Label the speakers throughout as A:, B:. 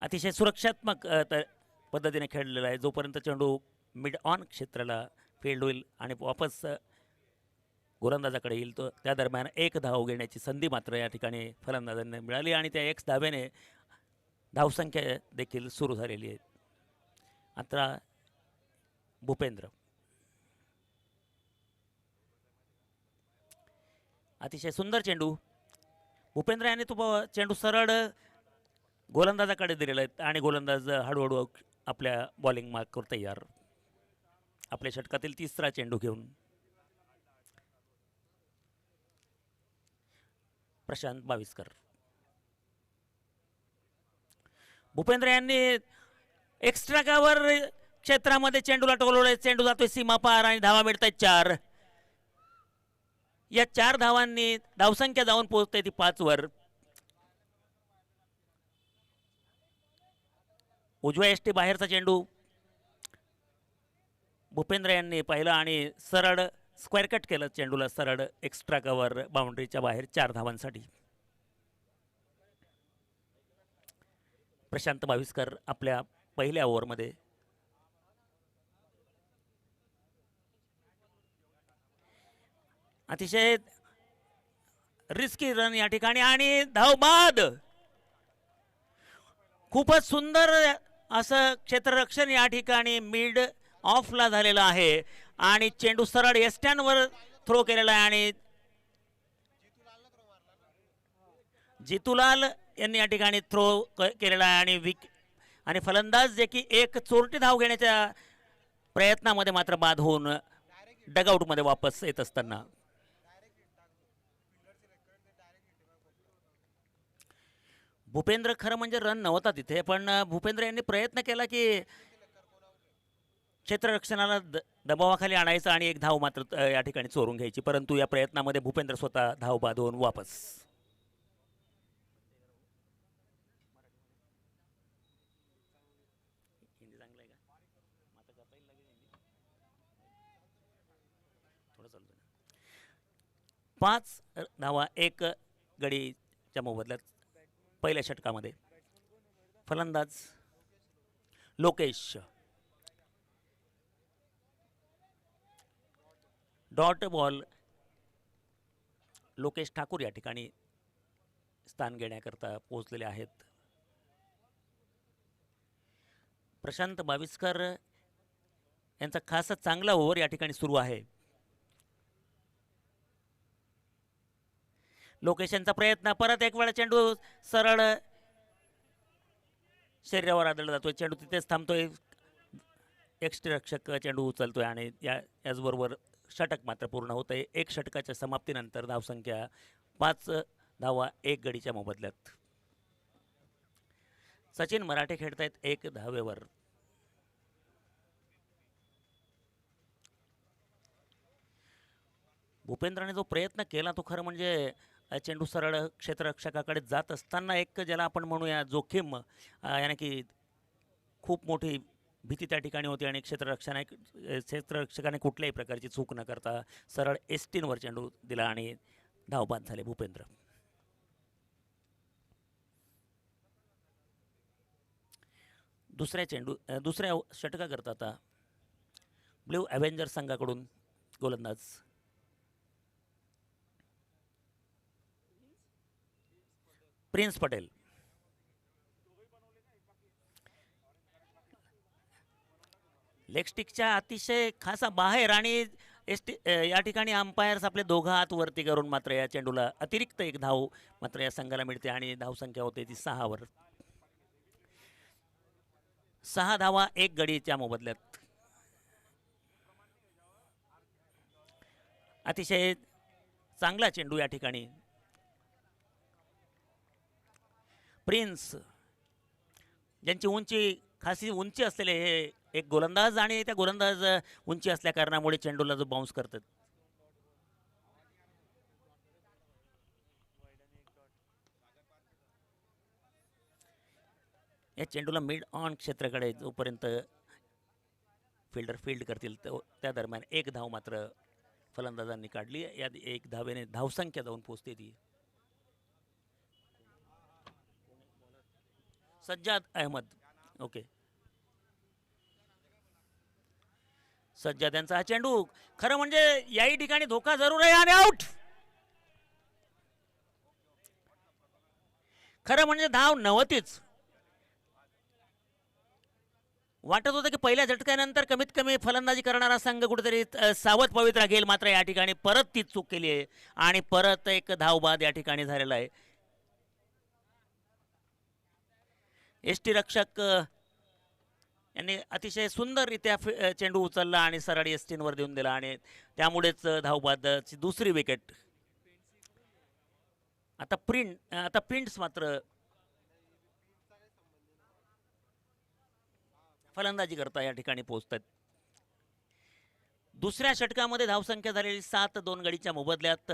A: अतिशय सुरक्षात्मक पद्धतीने खेळलेला आहे. जोपर्यंत चेंडू मिड ऑन क्षेत्राला फील्ड होईल आणि वापस गोलंदाजाकडे येईल तो त्या दरम्यान एक धाव घेण्याची संधी मात्र या ठिकाणी फलंदाजांना मिळाली आणि त्या एक धावेने धावसंख्या देखील सुरू झालेली आहे. आता भूपेंद्र अतिशय सुंदर चेंडू. भूपेंद्र यांनी तो चेंडू सरळ गोलंदाजाकडे दिलेला आहे आणि गोलंदाज हळूहळू आपल्या बॉलिंग मार्कवर तयार. आपल्या षटकातील तिसरा चेंडू घेऊन प्रशांत बाविस्कर. भूपेंद्र यांनी एक्स्ट्रा कव्हर क्षेत्रामध्ये चेंडूला टोलवले. चेंडू जातोय सीमा पार आणि धावा मिळत आहेत 4. या 4 धावांनी धावसंख्या जाऊन पोहोचते ती 5 वर. उजव्या एष्टी बाहेरचा चेंडू भूपेंद्र यांनी पाहिलं आणि सरळ स्क्वेअर कट केलं चेंडूला. सरळ एक्स्ट्रा कव्हर बाउंड्रीच्या बाहेर 4 धावांसाठी. प्रशांत बाविस्कर आपल्या पहिल्या ओव्हरमध्ये अतिशय रिस्की रन या ठिकाणी आणि धाव बाद. खूपच सुंदर असं क्षेत्ररक्षण या ठिकाणी मिड ऑफला झालेलं आहे आणि चेंडू सरळ एस्टॅनवर थ्रो केलेला आहे आणि जितूलाल यांनी या ठिकाणी थ्रो केलेला आहे आणि फलंदाज जे की एक चोरटी धाव घेण्याच्या प्रयत्नामध्ये मात्र बाद होऊन डगआउटमध्ये वापस येत असताना भूपेंद्र खरं म्हणजे रन नव्हता तिथे, पण भूपेंद्र यांनी प्रयत्न केला की क्षेत्ररक्षणाला दबावाखाली आणायचं आणि एक धाव मात्र या ठिकाणी चोरून घ्यायची, परंतु या प्रयत्नामध्ये भूपेंद्र स्वतः धाव बाद होऊन वापस. पाच धावा एक गडीच्या मोबदल्यात पहिल्या षटकामध्ये. फलंदाज लोकेश. डॉट बॉल लोकेश ठाकूर या ठिकाणी स्थान घेण्याकरता पोहोचलेले आहेत. प्रशांत बाविस्कर यांचा खास चांगला ओव्हर या ठिकाणी सुरू आहे. लोकेश यांचा प्रयत्न, परत एक वेळा चेंडू सरळ शरीरावर आदळला जातोय. चेंडू तिथेच थांबतोय. यष्टिरक्षक चेंडू उचलतोय आणि याचबरोबर षटक मात्र पूर्ण होतंय. एक षटकाच्या समाप्तीनंतर धावसंख्या 5 धावा एक गडीच्या मोबदल्यात. सचिन मराठे खेळतायत 1 धावेवर. भूपेंद्रने जो प्रयत्न केला तो खरं म्हणजे चेंडू सरळ क्षेत्ररक्षकाकडे जात असताना एक ज्याला आपण म्हणूया जोखीम, याने की खूप मोठी भीती त्या ठिकाणी होती आणि क्षेत्ररक्षकाने कुठल्याही प्रकारची चूक न करता सरळ एस्टीनवर चेंडू दिला आणि धावबाद झाले भूपेंद्र. दुसऱ्या षटकाकरता आता ब्ल्यू ॲव्हेंजर संघाकडून गोलंदाज प्रिन्स पटेल. लेग स्टिकच्या अतिशय खासा बाहेर आणि या ठिकाणी अंपायर्स आपले दोघं हात वरती करून मात्र या चेंडूला अतिरिक्त एक धाव मात्र या संघाला मिळते आणि धावसंख्या होते ती 6 वर. 6 धावा एक गडीच्या मोबदल्यात. अतिशय चांगला चेंडू या ठिकाणी. प्रिन्स ज्यांची उंची खासी उंची असलेले हे एक गोलंदाज आणि त्या गोलंदाज उंची असल्या कारणामुळे चेंडूला जो बाउन्स करतात. या चेंडूला मिड ऑन क्षेत्राकडे जोपर्यंत फिल्डर फील्ड करतील त्या दरम्यान एक धाव मात्र फलंदाजांनी काढली. या एक धावेने धावसंख्या जाऊन पोहोचते ती सज्जाद अहमद. ओके, सज्जाद यांचा हा चेंडू. खरं म्हणजे याही ठिकाणी धोका जरूर आहे आणि आउट. खरं म्हणजे धाव नव्हतीच. वाटत होतं की पहिल्या झटक्यानंतर कमीत कमी फलंदाजी करणारा संघ कुठेतरी सावध पवित्रा घेईल, मात्र या ठिकाणी परत तीच चूक केली आहे आणि परत एक धाव बाद या ठिकाणी झालेला आहे. एसटी रक्षक यांनी अतिशय सुंदररित्या चेंडू उचलला आणि सरळ एसटींवर देऊन दिला आणि त्यामुळेच धावबादची दुसरी विकेट. आता प्रिंट्स मात्र फलंदाजी करता या ठिकाणी पोहोचतात. दुसऱ्या षटकामध्ये धावसंख्या झालेली 7-2 गडीच्या मोबदल्यात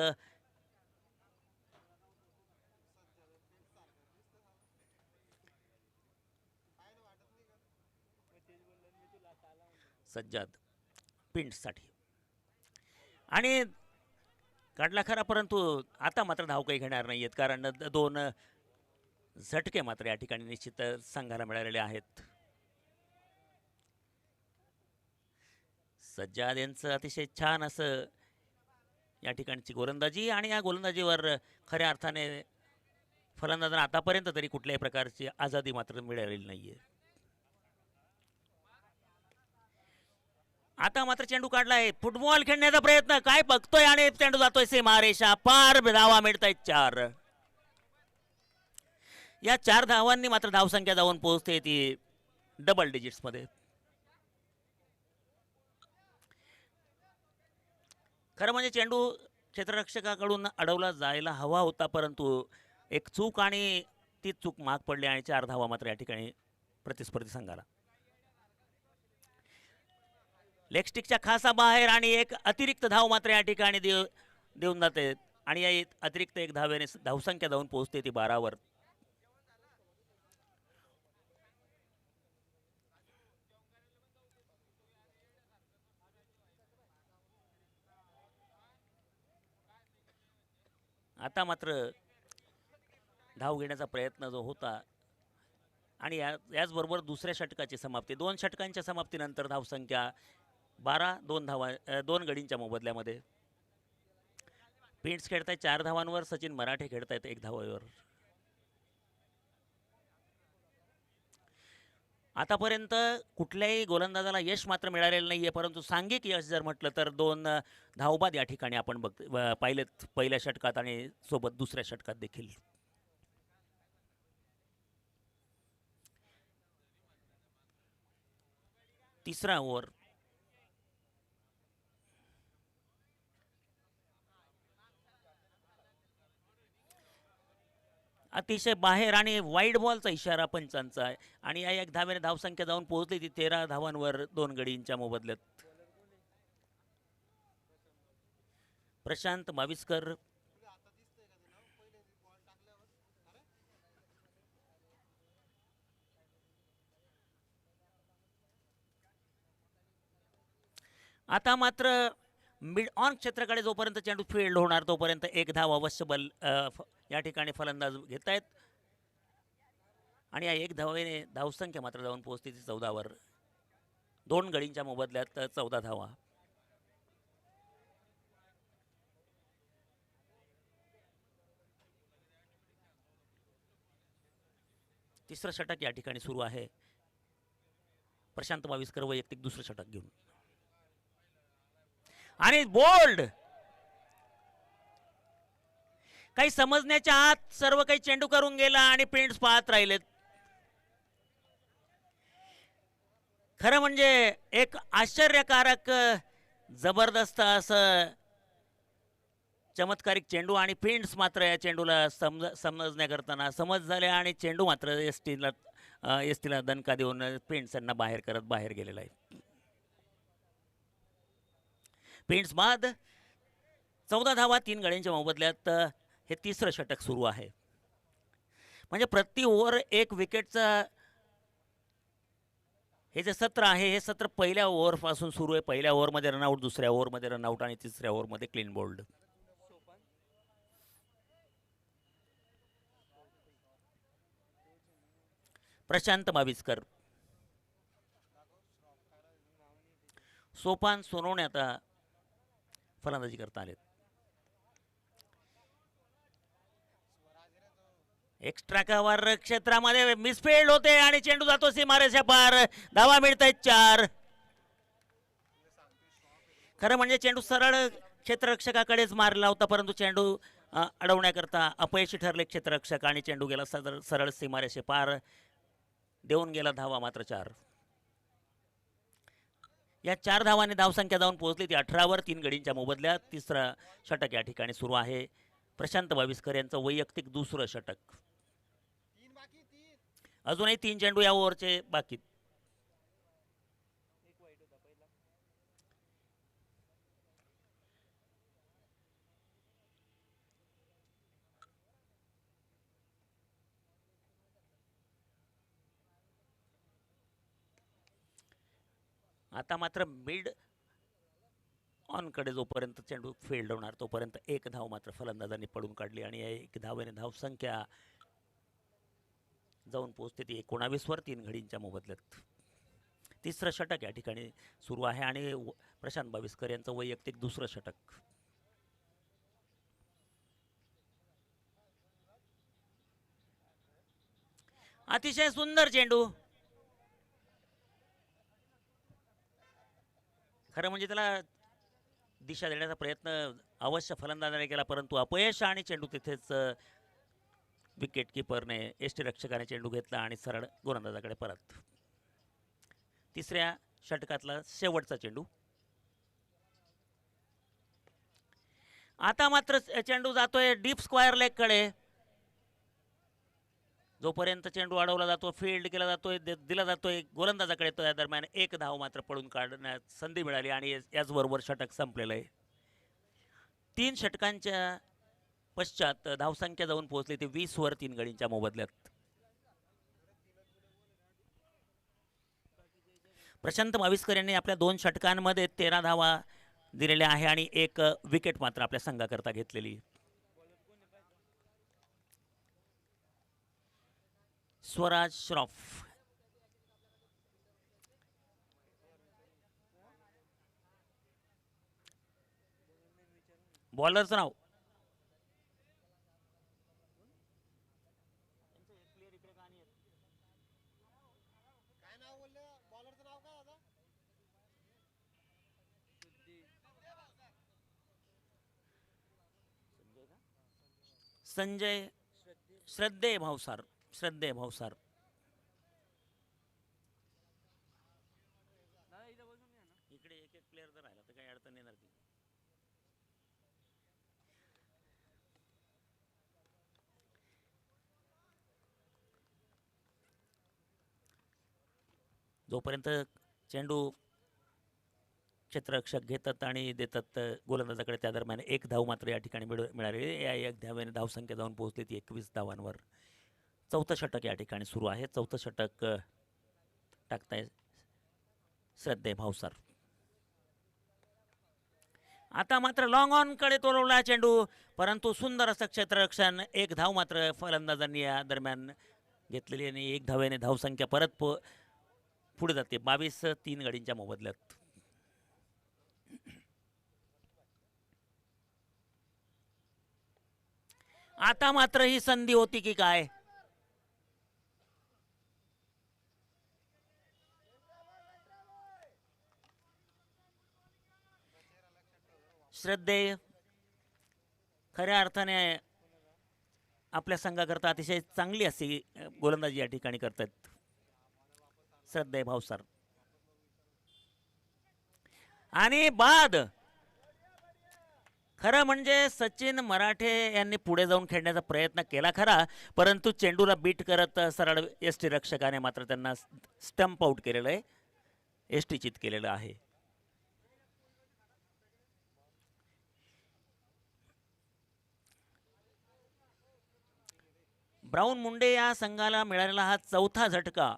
A: सज्जाद पिंटसाठी आणि काढला खरा, परंतु आता मात्र धाव काही घेणार नाही आहेत कारण दोन झटके मात्र या ठिकाणी निश्चित संघाला मिळालेले आहेत. सज्जाद यांचं अतिशय छान असं या ठिकाणची गोलंदाजी आणि या गोलंदाजीवर खऱ्या अर्थाने फलंदाजांना आतापर्यंत तरी कुठल्याही प्रकारची आझादी मात्र मिळालेली नाहीये. आता मात्र चेंडू काढलाय, फुटबॉल खेळण्याचा प्रयत्न, काय बघतोय आणि चेंडू जातोय सीमारेषा पार. धावा मिळतायत 4. या 4 धावांनी मात्र धावसंख्या जाऊन पोहोचते ती डबल डिजिट्स मध्ये. खरं म्हणजे चेंडू क्षेत्ररक्षकाकडून अडवला जायला हवा होता, परंतु एक चूक आणि ती चूक माग पडली आणि 4 धावा मात्र या ठिकाणी प्रतिस्पर्धी संघाला. लेगस्टिकच्या खासा बाहेर आणि एक अतिरिक्त धाव मात्र या ठिकाणी देऊन जाते आणि या अतिरिक्त एक धावेने धावसंख्या जाऊन पोहोचते ती 12 वर. आता मात्र धाव घेण्याचा प्रयत्न जो होता आणि याचबरोबर दुसऱ्या षटकाची समाप्ती, 2 षटकांच्या समाप्तीनंतर धावसंख्या 12, 2 धावा 2 गडींच्या मोबदल्यामध्ये. पिंट्स खेळतायत 4 धावांवर, सचिन मराठे खेळतायत 1 धावावर. आतापर्यंत कुठल्याही गोलंदाजाला यश मात्र मिळालेलं नाहीये, परंतु सांघिक यश जर म्हटलं तर 2 धावबाद या ठिकाणी आपण पाहिलेत पहिल्या षटकात आणि सोबत दुसऱ्या षटकात देखील. तिसरा ओव्हर. अतिशय बाहेर आणि वाईड बॉलचा इशारा पंचांचा आहे आणि या एक धावेने धावसंख्या जाऊन पोहोचली ती 13 धावांवर 2 गडींच्या मोबदल्यात. प्रशांत माविस्कर आता मात्र मिड ऑन क्षेत्राकडे जोपर्यंत चेंडू फील्ड होणार तोपर्यंत 1 धाव अवश्य या ठिकाणी फलंदाज घेत आहेत आणि या 1 धावेने धावसंख्या मात्र जाऊन पोहोचते ती 14 वर. 2 गडींच्या मोबदल्यात 14 धावा. तिसरं षटक या ठिकाणी सुरू आहे. प्रशांत माविस्कर वैयक्तिक दुसरं षटक घेऊन आणि बोल्ड. काही समजण्याच्या आत सर्व काही चेंडू करून गेला आणि पेंट्स पाहत राहिलेत. खरं म्हणजे एक आश्चर्यकारक जबरदस्त असं चमत्कारिक चेंडू आणि पेंट्स मात्र या चेंडूला समजण्याकरताना समज झाल्या आणि चेंडू मात्र एसटीला दणका देऊन पेंट्सांना बाहेर करत बाहेर गेलेला आहे. पेंट्स बाद 14 धावा 3 गड्यांच्या मोबदल्यात हे तिसरं षटक सुरू आहे. म्हणजे प्रति ओव्हर 1 विकेटचा हे जे सत्र आहे हे सत्र पहिल्या ओव्हरपासून सुरू आहे. पहिल्या ओव्हरमध्ये रनआउट, दुसऱ्या ओव्हरमध्ये रनआउट आणि तिसऱ्या ओव्हरमध्ये क्लीन बोल्ड. प्रशांत बाविस्कर. सोपान सोनवणे आता फलंदाजी करता आलेत. एक्स्ट्रा कव्हर क्षेत्रामध्ये मिसफिल्ड होते आणि चेंडू जातो सीमारेषा पार. धावा मिळत आहेत 4. खरं म्हणजे चेंडू सरळ क्षेत्ररक्षकाकडेच मारला होता, परंतु चेंडू अडवण्याकरता अपयशी ठरले क्षेत्ररक्षक आणि चेंडू गेला सरळ सीमारेषे पार. देऊन गेला धावा मात्र 4. या 4 धावांनी धावसंख्या जाऊन पोहोचली ती 18वर 3 गडींच्या मोबदल्यात. तिसरा षटक या ठिकाणी सुरू आहे. प्रशांत बाविस्कर यांचं वैयक्तिक दुसरं षटक. अजूनही 3 चेंडू या ओव्हरचे बाकी. आता मात्र मिड ऑन कडे जोपर्यंत चेंडू फील्ड होणार तोपर्यंत 1 धाव मात्र फलंदाजांनी पडून काढली आणि या 1 धावेने धावसंख्या जाऊन पोहोचते ती 19वर 3 घडींच्या मोबदल्यात. तिसरं षटक या ठिकाणी सुरू आहे आणि प्रशांत बाविस्कर यांचं वैयक्तिक दुसरं षटक. अतिशय सुंदर चेंडू. खरं म्हणजे त्याला दिशा देण्याचा प्रयत्न अवश्य फलंदाजाने केला, परंतु अपयश आणि चेंडू तिथेच विकेट किपरने यष्टीरक्षकाने चेंडू घेतला आणि सरळ गोलंदाजाकडे परत. तिसऱ्या षटकातला शेवटचा चेंडू. आता मात्र चेंडू जातोय डीप स्क्वायर लेग कडे. जोपर्यंत चेंडू अडवला जातो, फील्ड केला जातोय, दिला जातोय गोलंदाजाकडे, त्या दरम्यान 1 धाव मात्र पडून काढण्यात संधी मिळाली आणि याचबरोबर षटक संपलेलं आहे. 3 षटकांच्या पश्चात धावसंख्या जाऊन पोहोचली ती 20वर 3 गडींच्या मोबदल्यात. प्रशांत बाविस्कर यांनी आपल्या 2 षटकांमध्ये 13 धावा दिलेल्या आहे आणि 1 विकेट मात्र आपल्या संघाकरता घेतलेली. स्वराज श्रॉफ. बॉलरचं नाव संजय श्रद्धे भावसार. श्रद्धे भावसार. इकडे एक प्लेअर जर राहिला तर काही अडचण येणार ती. जोपर्यंत चेंडू क्षेत्ररक्षक घेतात आणि देतात गोलंदाजाकडे, त्या दरम्यान 1 धाव मात्र या ठिकाणी मिळाली. या 1 धावेने धावसंख्या जाऊन पोहोचली ती 21 धावांवर. 4थं षटक या ठिकाणी सुरू आहे. 4थं षटक टाकताय श्रद्धे भावसार. आता मात्र लॉंग ऑन कडे तोलवला चेंडू, परंतु सुंदर असं क्षेत्ररक्षण. 1 धाव मात्र फलंदाजांनी या दरम्यान घेतलेली आणि 1 धावेने धावसंख्या परत पुढे जाते 22-3 गडींच्या मोबदल्यात. आता मात्र ही संधी होती की काय. श्रद्धे खऱ्या अर्थाने आपल्या संघाकरता अतिशय चांगली अशी गोलंदाजी या ठिकाणी करतात श्रद्धे भावसार. आणि बाद. खरं म्हणजे सचिन मराठे यांनी पुढे जाऊन खेळण्याचा प्रयत्न केला खरा, परंतु चेंडूला बीट करत सरळ यष्टीरक्षकाने मात्र त्यांना स्टंप आउट केलेलं आहे, यष्टीचित केलेलं आहे. ब्राऊन मुंडे या संघाला मिळालेला हा 4था झटका.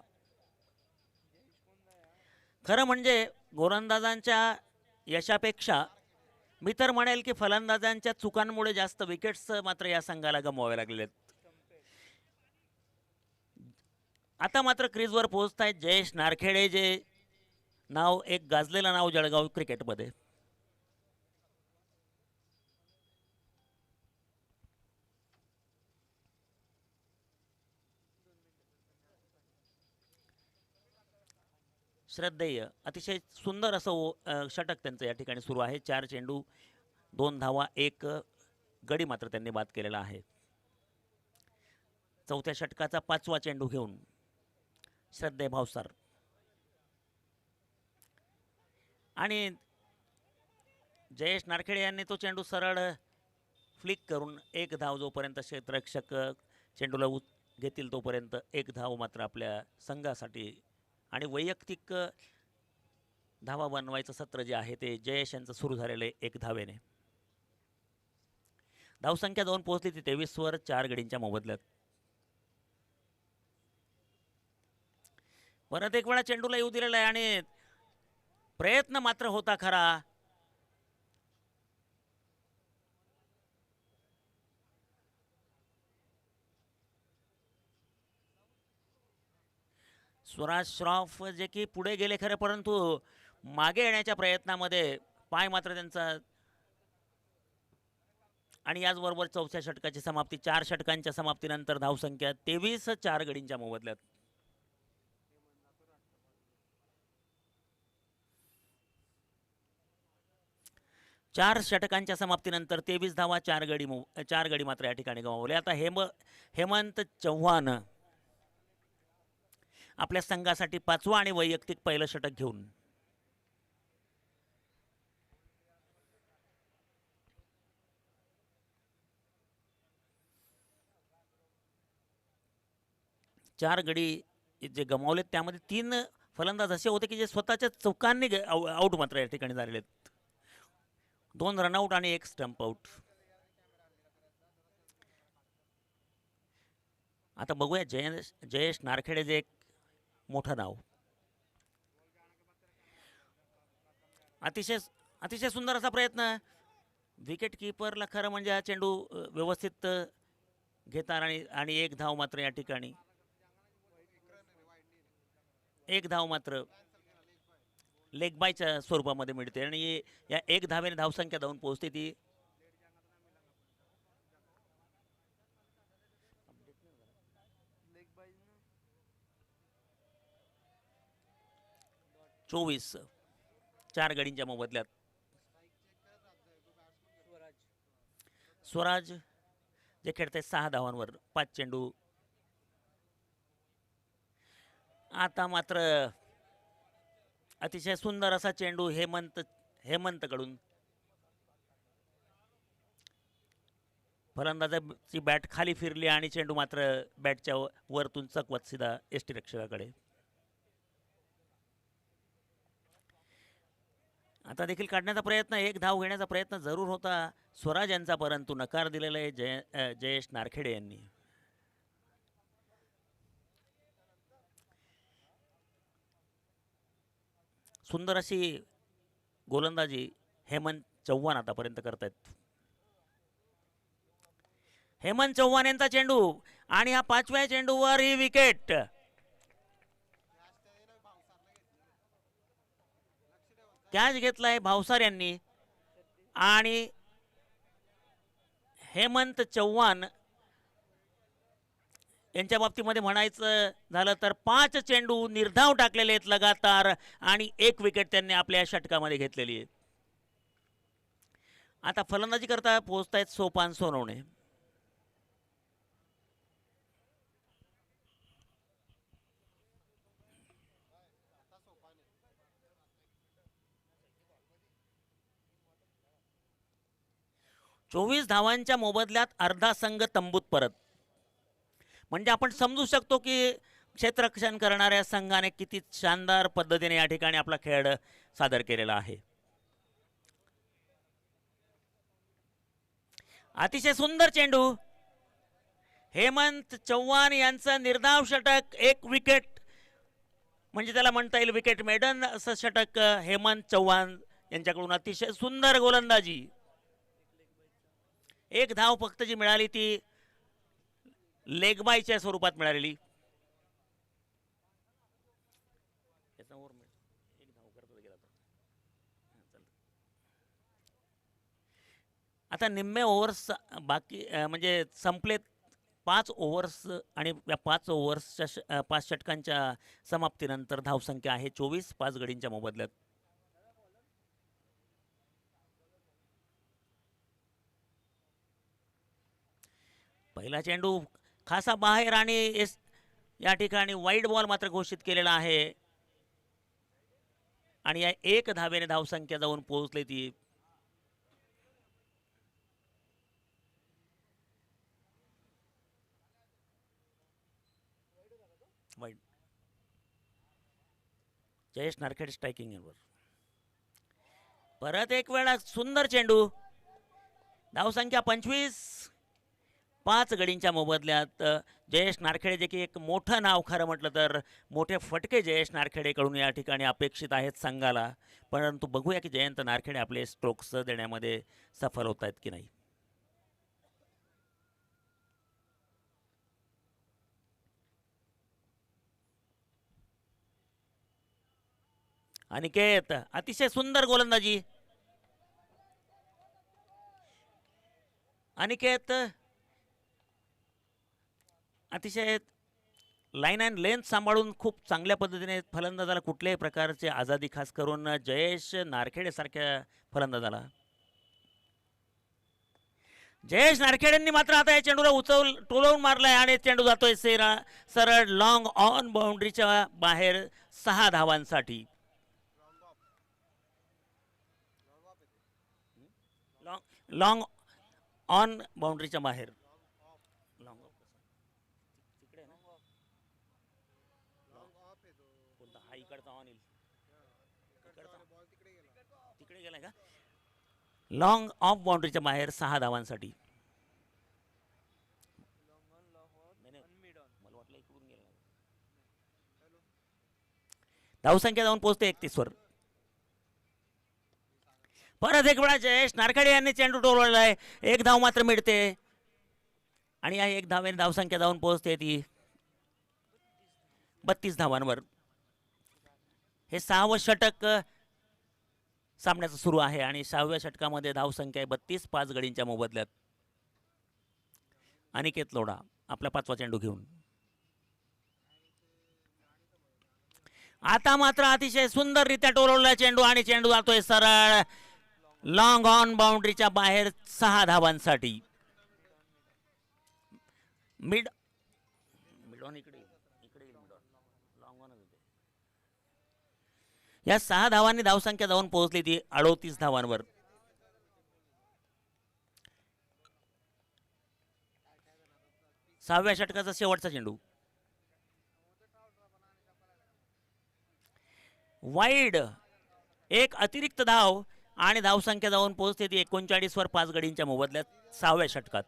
A: खरं म्हणजे गोलंदाजांच्या यशापेक्षा मी तर म्हणेल की फलंदाजांच्या चुकांमुळे जास्त विकेट्स मात्र या संघाला गमवावे लागलेत. आता मात्र क्रीजवर पोहोचतायत जयेश नारखेडे, जे नाव एक गाजलेलं नाव जळगाव क्रिकेटमध्ये. श्रद्धेय अतिशय सुंदर असं षटक त्यांचं या ठिकाणी सुरू आहे. 4 चेंडू 2 धावा 1 गडी मात्र त्यांनी बाद केलेला आहे. चौथ्या षटकाचा 5वा चेंडू घेऊन श्रद्धेय भावसार आणि जयेश नारखेडे यांनी तो चेंडू सरळ फ्लिक करून 1 धाव, जोपर्यंत क्षेत्ररक्षक चेंडूला घेतील तोपर्यंत 1 धाव मात्र आपल्या संघासाठी. आणि वैयक्तिक धावा बनवायचं सत्र जे आहे ते जयेश यांचं सुरू झालेलं आहे 1 धावेने. धावसंख्या 2 पोहोचली ती 23वर 4 गडींच्या मोबदल्यात. परत एक वेळा चेंडूला येऊ दिलेला आहे आणि प्रयत्न मात्र होता खरा. स्वराज श्रॉफ जे की पुढे गेले खरे, परंतु मागे येण्याच्या प्रयत्नामध्ये पाय मात्र त्यांचा. आणि याचबरोबर चौथ्या षटकाची समाप्ती. 4 षटकांच्या समाप्तीनंतर धावसंख्या 23, 4 गडींच्या मोबदल्यात. चार षटकांच्या समाप्तीनंतर 23 धावा 4 गडी मात्र या ठिकाणी गमावले. आता हेमंत चव्हाण आपल्या संघासाठी 5वा आणि वैयक्तिक पहिलं षटक घेऊन. चार गडी जे गमावलेत त्यामध्ये 3 फलंदाज असे होते की जे स्वतःच्या चौकांनी आउट मात्र या ठिकाणी झालेले आहेत. 2 रनआउट आणि 1 स्टंप आउट. आता बघूया जयेश नारखेडे जे एक मोठं नाव. अतिशय सुंदर असा प्रयत्न. विकेट किपरला खरं म्हणजे हा चेंडू व्यवस्थित घेतात आणि 1 धाव मात्र या ठिकाणी. 1 धाव मात्र लेग बायच्या स्वरूपामध्ये मिळते आणि या 1 धावेने धावसंख्या 2 पोहोचते ती. चोवीस 4 गडींच्या मोबदल्यात. स्वराज जे खेळते 6 धावांवर 5 चेंडू. आता मात्र अतिशय सुंदर असा चेंडू हेमंतकडून. फलंदाजाची बॅट खाली फिरली आणि चेंडू मात्र बॅटच्या वरतून चकवत सीधा यष्टीरक्षकाकडे. आता देखील काढण्याचा प्रयत्न, 1 धाव घेण्याचा प्रयत्न जरूर होता स्वराज यांचा, परंतु नकार दिलेला आहे जयेश नारखेडे यांनी. सुंदर अशी गोलंदाजी हेमंत चव्हाण आतापर्यंत करतायत. हेमंत चव्हाण यांचा चेंडू आणि हा 5व्या चेंडूवर ही विकेट. कॅच घेतलाय भावसार यांनी आणि हेमंत चव्हाण यांच्या बाबतीमध्ये म्हणायचं झालं तर 5 चेंडू निर्धाव टाकलेले आहेत लगातार आणि 1 विकेट त्यांनी आपल्या षटकामध्ये घेतलेली आहे. आता फलंदाजी करता पोहोचतायत सोपान सोनवणे. चोवीस धावांच्या मोबदल्यात अर्धा संघ तंबूत परत. म्हणजे आपण समजू शकतो की क्षेत्ररक्षण करणाऱ्या संघाने किती शानदार पद्धतीने या ठिकाणी आपला खेळ सादर केलेला आहे. अतिशय सुंदर चेंडू. हेमंत चव्हाण यांचं निर्धाव षटक, 1 विकेट, म्हणजे त्याला म्हणता येईल विकेट मेडन असं षटक हेमंत चव्हाण यांच्याकडून. अतिशय सुंदर गोलंदाजी. 1 धाव फक्त जी मिळाली ती लेगबायच्या स्वरूपात मिळालेली. आता निम्मे ओव्हर्स बाकी म्हणजे संपलेत. 5 ओव्हर्स आणि या 5 ओव्हर्सच्या 5 षटकांच्या समाप्तीनंतर धावसंख्या आहे 24 5 गडींच्या मोबदल्यात. पहिला चेंडू खासा बाहेर आणि या ठिकाणी वाईड बॉल मात्र घोषित केलेला आहे आणि या 1 धावेने धावसंख्या जाऊन पोहोचली ती. वाईड. जयेश नारखेड स्ट्रायकिंग वर. परत एक वेळा सुंदर चेंडू. धावसंख्या 25 5 गडींच्या मोबदल्यात. जयेश नारखेडे जे की एक मोठं नाव, खरं म्हटलं तर मोठे फटके जयेश नारखेडेकडून या ठिकाणी अपेक्षित आहेत संघाला, परंतु बघूया की जयंत नारखेडे आपले स्ट्रोक्स देण्यामध्ये सफल होत आहेत की नाही. अनिकेत अतिशय सुंदर गोलंदाजी. अनिकेत अतिशय लाईन अँड लेंथ सांभाळून खूप चांगल्या पद्धतीने फलंदाजाला कुठल्याही प्रकारची आझादी, खास करून जयेश नारखेडे सारख्या फलंदाजाला. जयेश नारखेडेंनी मात्र आता या चेंडूला टोलवून मारलाय आणि चेंडू जातोय सरळ लॉंग ऑन बाउंड्रीच्या बाहेर 6 धावांसाठी. लॉंग ऑन बाउंड्रीच्या बाहेर. हा इकडचा ऑन येईल. तिकडे गेलाय का. लॉंग ऑफ बाउंड्रीच्या बाहेर 6 धावांसाठी. धावसंख्या जाऊन पोहोचते 31 वर. परत एक वेळा जयेश नारखेडे यांनी चेंडू टोलवलेला आहे. 1 धाव मात्र मिळते आणि या 1 धावेने धावसंख्या जाऊन पोहोचते ती 32 धावांवर. हे 6वं षटक सामन्याचं सुरू आहे आणि 6व्या षटकामध्ये धावसंख्या आहे 32 5 गडींच्या मोबदल्यात. अनिकेत लोढा आपला 5वा चेंडू घेऊन. आता मात्र अतिशय सुंदररित्या टोलवलेला चेंडू आणि चेंडू जातोय सरळ लॉंग ऑन बाउंड्रीच्या बाहेर 6 धावांसाठी. मिड ऑन इकडे लॉंग ऑन. या 6 धावांनी धावसंख्या जाऊन पोहोचली ती 38 धावांवर. सहाव्या षटकाचा शेवटचा चेंडू. वाईड. एक अतिरिक्त धाव आणि धावसंख्या जाऊन पोहोचते ती 39 वर 5 गडींच्या मोबदल्यात 6व्या षटकात.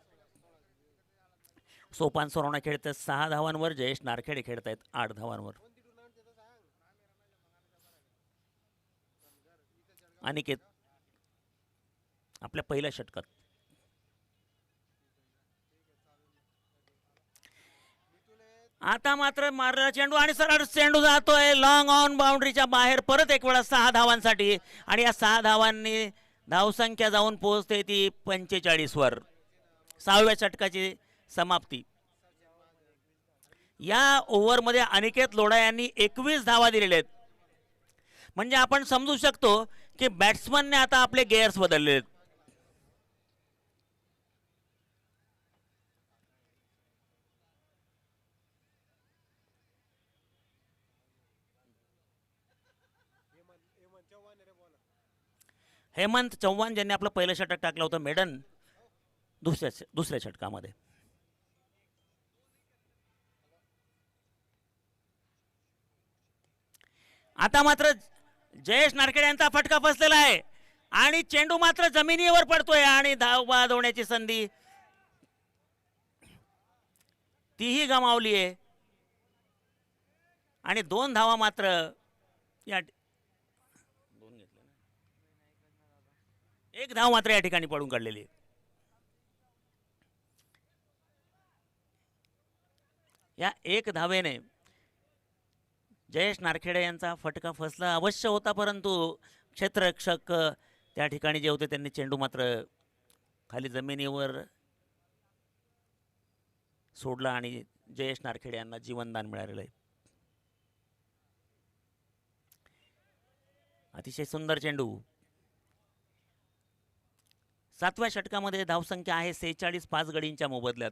A: सोपान सोनवणे खेळतात 6 धावांवर. जयेश नारखेडे खेळत आहेत 8 धावांवर. अनिकेत आपल्या पहिल्या षटकात. आता मात्र मारलेला चेंडू आणि सरळ चेंडू जातोय लॉंग ऑन बाउंड्रीच्या बाहेर परत एक वेळा 6 धावांसाठी आणि या 6 धावांनी धावसंख्या जाऊन पोहोचते ती 45 वर. 6व्या षटकाची समाप्ती. या ओव्हरमध्ये अनिकेत लोढा यांनी 21 धावा दिलेल्या आहेत. म्हणजे आपण समजू शकतो की बॅट्समनने आता आपले गेअर्स बदलले आहेत. हेमंत चव्हाण ज्यांनी आपलं पहिलं षटक टाकलं होतं मेडन दुसऱ्या षटकामध्ये. आता मात्र जयेश नारखेडे यांचा फटका फसलेला आहे आणि चेंडू मात्र जमिनीवर पडतोय आणि धाव बाद होण्याची संधी तीही गमावली आहे आणि 2 धावा मात्र या 1 धाव मात्र या ठिकाणी पडून काढलेली आहे. या 1 धावेने जयेश नारखेडे यांचा फटका फसला अवश्य होता, परंतु क्षेत्ररक्षक त्या ठिकाणी जे होते त्यांनी चेंडू मात्र खाली जमिनीवर सोडला आणि जयेश नारखेडे यांना जीवनदान मिळालेलं आहे. अतिशय सुंदर चेंडू. 7व्या षटकामध्ये धावसंख्या आहे 46, 5 गडींच्या मोबदल्यात.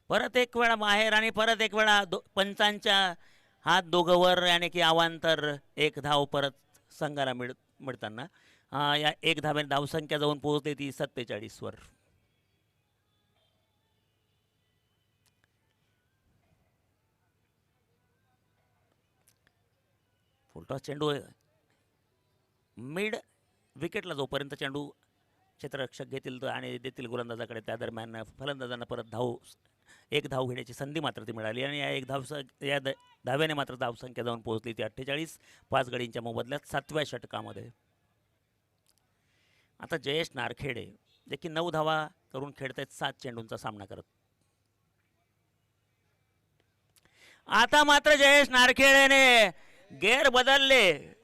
A: परत एक वेळा बाहेर आणि परत एक वेळा पंचांच्या हात दोघंवर याने की अवांतर एक धाव परत संघाला मिळताना या एक धावेने धावसंख्या जाऊन पोहोचते ती 47 वर. फुलटॉस चेंडू मिड विकेटला जोपर्यंत चेंडू क्षेत्ररक्षक घेतील आणि देतील गोलंदाजाकडे, त्या दरम्यान फलंदाजांना परत एक धाव घेण्याची संधी मात्र ती मिळाली आणि या धाव्याने मात्र धावसंख्या जाऊन पोहोचली ती 48, 5 गडींच्या मोबदल्यात 7व्या षटकामध्ये. आता जयेश नारखेडे जे की 9 धावा करून खेळत आहेत 7 चेंडूंचा सामना करत. आता मात्र जयेश नारखेडेने गेअर बदलले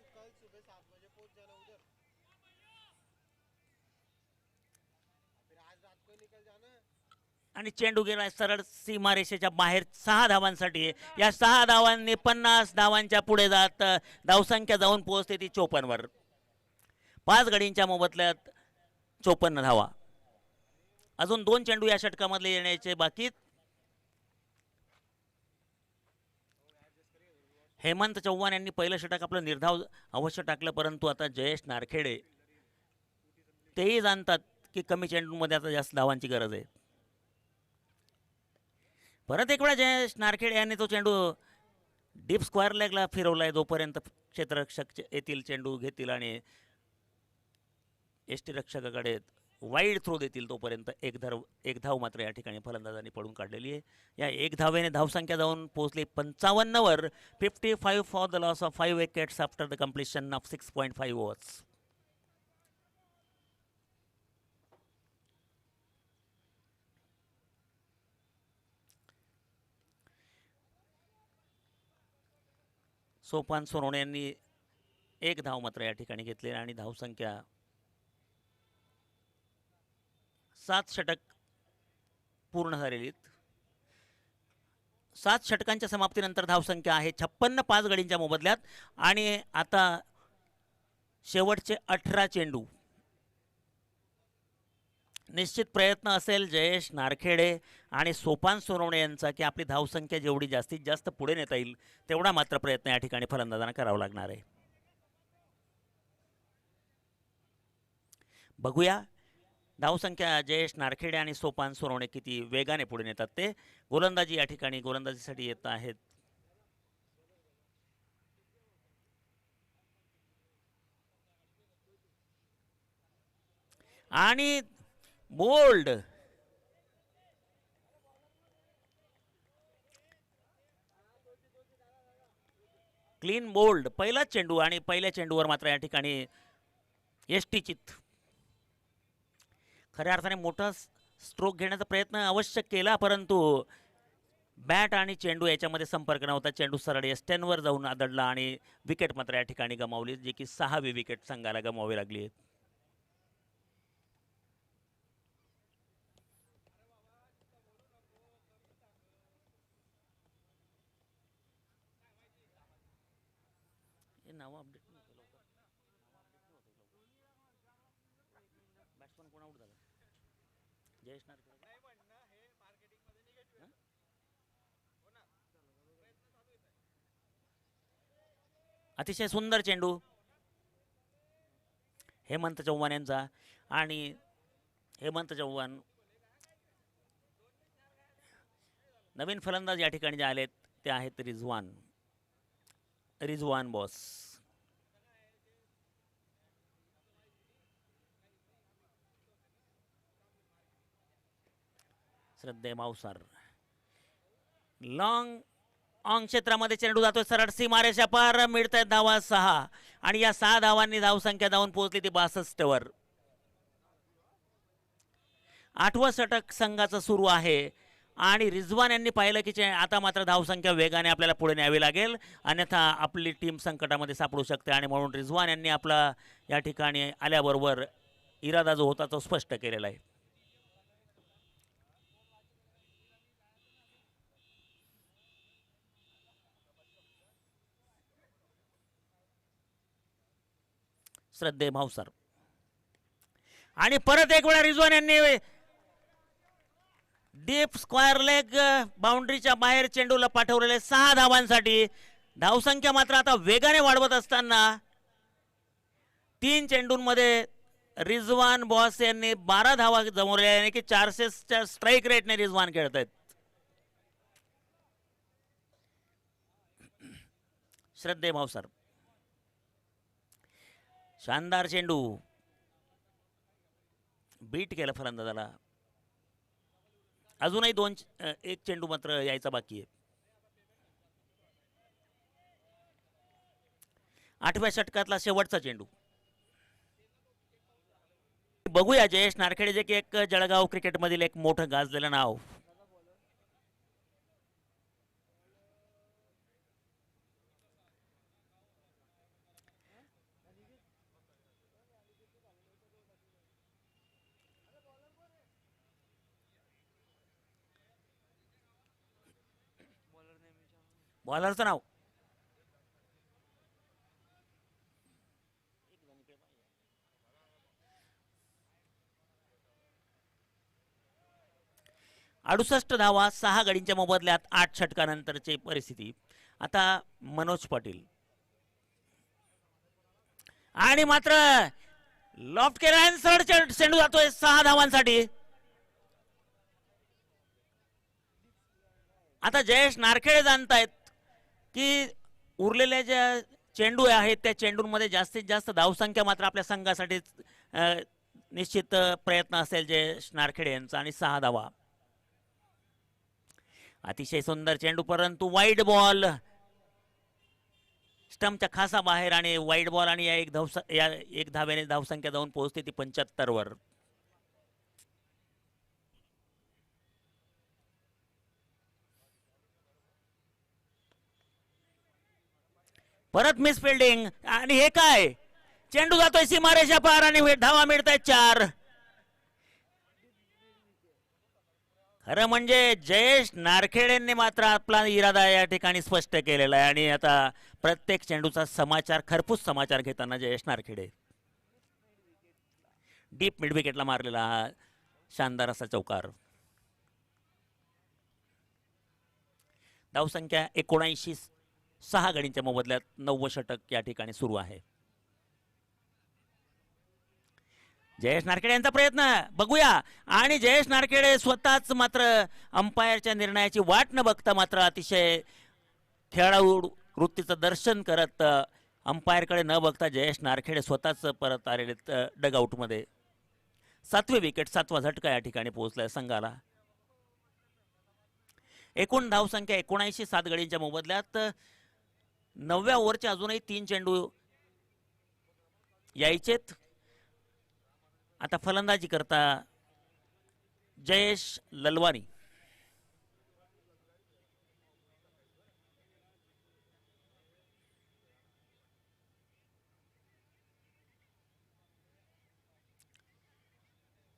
A: आणि चेंडू गेला सरळ सीमारेषेच्या बाहेर 6 धावांसाठी. या 6 धावांनी 50 धावांच्या पुढे जात धावसंख्या जाऊन पोहोचते ती 54 वर. 5 गडींच्या मोबदल्यात 54 धावा. अजून 2 चेंडू या षटकामधले येण्याचे बाकी. हेमंत चव्हाण यांनी पहिलं षटक आपलं निर्धाव अवश्य टाकलं, परंतु आता जयेश नारखेडे तेही जाणतात की कमी चेंडूमध्ये आता जास्त धावांची गरज आहे. परत एक वेळा जयेश नारखेडे यांनी तो चेंडू डीप स्क्वेअर लेगला फिरवलाय, जोपर्यंत क्षेत्ररक्षक येतील चेंडू घेतील आणि यष्टीरक्षकाकडे वाईड थ्रो देतील तोपर्यंत एक धाव मात्र या ठिकाणी फलंदाजांनी पडून काढलेली आहे. या एक धावेने धावसंख्या जाऊन पोहोचली 55 वर. 55 for the loss of 5 wickets after the completion of 6.5 overs. Sopan Sonawane यांनी एक धाव मात्र या ठिकाणी घेतले आणि धावसंख्या 7 षटक पूर्ण झालेली. 7 षटकांच्या समाप्तीनंतर धावसंख्या आहे 56, 5 गडींच्या मोबदल्यात. आणि आता शेवटचे 18 चेंडू. निश्चित प्रयत्न असेल जयेश नारखेडे आणि सोपान सोनवणे यांचा की आपली धावसंख्या जेवढी जास्तीत जास्त पुढे नेता येईल तेवढा मात्र प्रयत्न या ठिकाणी फलंदाजांना करावा लागणार आहे. बघूया धावसंख्या जयेश नारखेडे आणि सोपान सोनवणे किती वेगाने पुढे नेतात ते. गोलंदाजी या ठिकाणी गोलंदाजीसाठी येत आहेत आणि बोल्ड क्लीन बोल्ड पहिलाच चेंडू आणि पहिल्या चेंडूवर मात्र या ठिकाणी यष्टीचित खऱ्या अर्थाने मोठा स्ट्रोक घेण्याचा प्रयत्न अवश्य केला, परंतु बॅट आणि चेंडू याच्यामध्ये संपर्क नव्हता. चेंडू सरळ यष्ट्यांवर जाऊन आदळला आणि विकेट मात्र या ठिकाणी गमावली, जे की 6वी विकेट संघाला गमावावी लागली. नाव अपडेट बॅट्समन कोण आउट झाला? जयेश नारखेडे. अतिशय सुंदर चेंडू हेमंत चव्हाण यांचा. आणि हेमंत चव्हाण नवीन फलंदाज या ठिकाणी जे आलेत ते आहेत रिजवान बॉस. श्रद्धे मावसार. लॉंग ऑन क्षेत्रामध्ये चेंडू जातोय सरळ सीमारेषा पार, मिळत आहेत धावा 6 आणि या 6 धावांनी धावसंख्या जाऊन पोहोचली ती 62 वर. 8वं षटक संघाचं सुरू आहे आणि रिझवान यांनी पाहिलं की आता मात्र धावसंख्या वेगाने आपल्याला पुढे न्यावी लागेल, अन्यथा आपली टीम संकटामध्ये सापडू शकते. आणि म्हणून रिझवान यांनी आपला या ठिकाणी आल्याबरोबर इरादा जो होता तो स्पष्ट केलेला आहे. श्रद्धे भावसर आणि परत एक वेळा रिझवान यांनी डीप स्क्वायर लेग बाउंड्रीच्या बाहेर चेंडूला पाठवलेले 6 धावांसाठी. धावसंख्या मात्र आता वेगाने वाढवत असताना 3 चेंडूंमध्ये रिझवान बॉस यांनी 12 धावा जमवल्या आहे की 400च्या स्ट्राईक रेटने रिझवान खेळत आहेत. श्रद्धे भावसर शानदार चेंडू बीट केलं फलंदाजाला. अजूनही एक चेंडू मात्र यायचा बाकी आहे. 8व्या षटकातला शेवटचा चेंडू बघूया. जयेश नारखेडे जे की एक जळगाव क्रिकेटमधील एक मोठं गाजलेलं नाव. बॉलरचं नाव अडुसष्ट धावा 6 गडींच्या मोबदल्यात 8 षटकानंतरची परिस्थिती. आता मनोज पाटील आणि मात्र लॉफ्ट केला सरळ चेंडू जातोय 6 धावांसाठी. आता जयेश नारखेडे जाणतायत की उरलेल्या ज्या चेंडू आहेत त्या चेंडूंमध्ये जास्तीत जास्त धावसंख्या मात्र आपल्या संघासाठी निश्चित प्रयत्न असेल जयेश नारखेडे यांचा. आणि 6 धावा. अतिशय सुंदर चेंडू परंतु वाईड बॉल स्टंपच्या खासा बाहेर आणि वाईड बॉल आणि या एक धावेने धावसंख्या जाऊन पोहोचते ती 75 वर. परत मिस फिल्डिंग आणि हे काय चेंडू जातोय सीमारेषा पार आणि धावा मिळत आहेत 4. खरं म्हणजे जयेश नारखेडेंनी मात्र आपला इरादा या ठिकाणी स्पष्ट केलेला आहे आणि आता प्रत्येक चेंडूचा समाचार खरपूस समाचार घेताना जयेश नारखेडे डीप मिड विकेटला मारलेला हा शानदार असा चौकार. धावसंख्या 79. 6 गडींच्या मोबदल्यात 9वं षटक या ठिकाणी सुरू आहे. जयेश नारखेडे यांचा प्रयत्न बघूया आणि जयेश नारखेडे स्वतःच मात्र अंपायरच्या निर्णयाची वाट न बघता मात्र अतिशय खेळाडू वृत्तीचं दर्शन करत अंपायरकडे न बघता जयेश नारखेडे स्वतःच परत आलेले डगआउटमध्ये. 7वी विकेट 7वा झटका या ठिकाणी पोहोचलाय संघाला. एकूण धावसंख्या 79. 7 गडींच्या मोबदल्यात 9व्या ओव्हरचे अजूनही 3 चेंडू यायचेत. आता फलंदाजी करता जयेश ललवानी.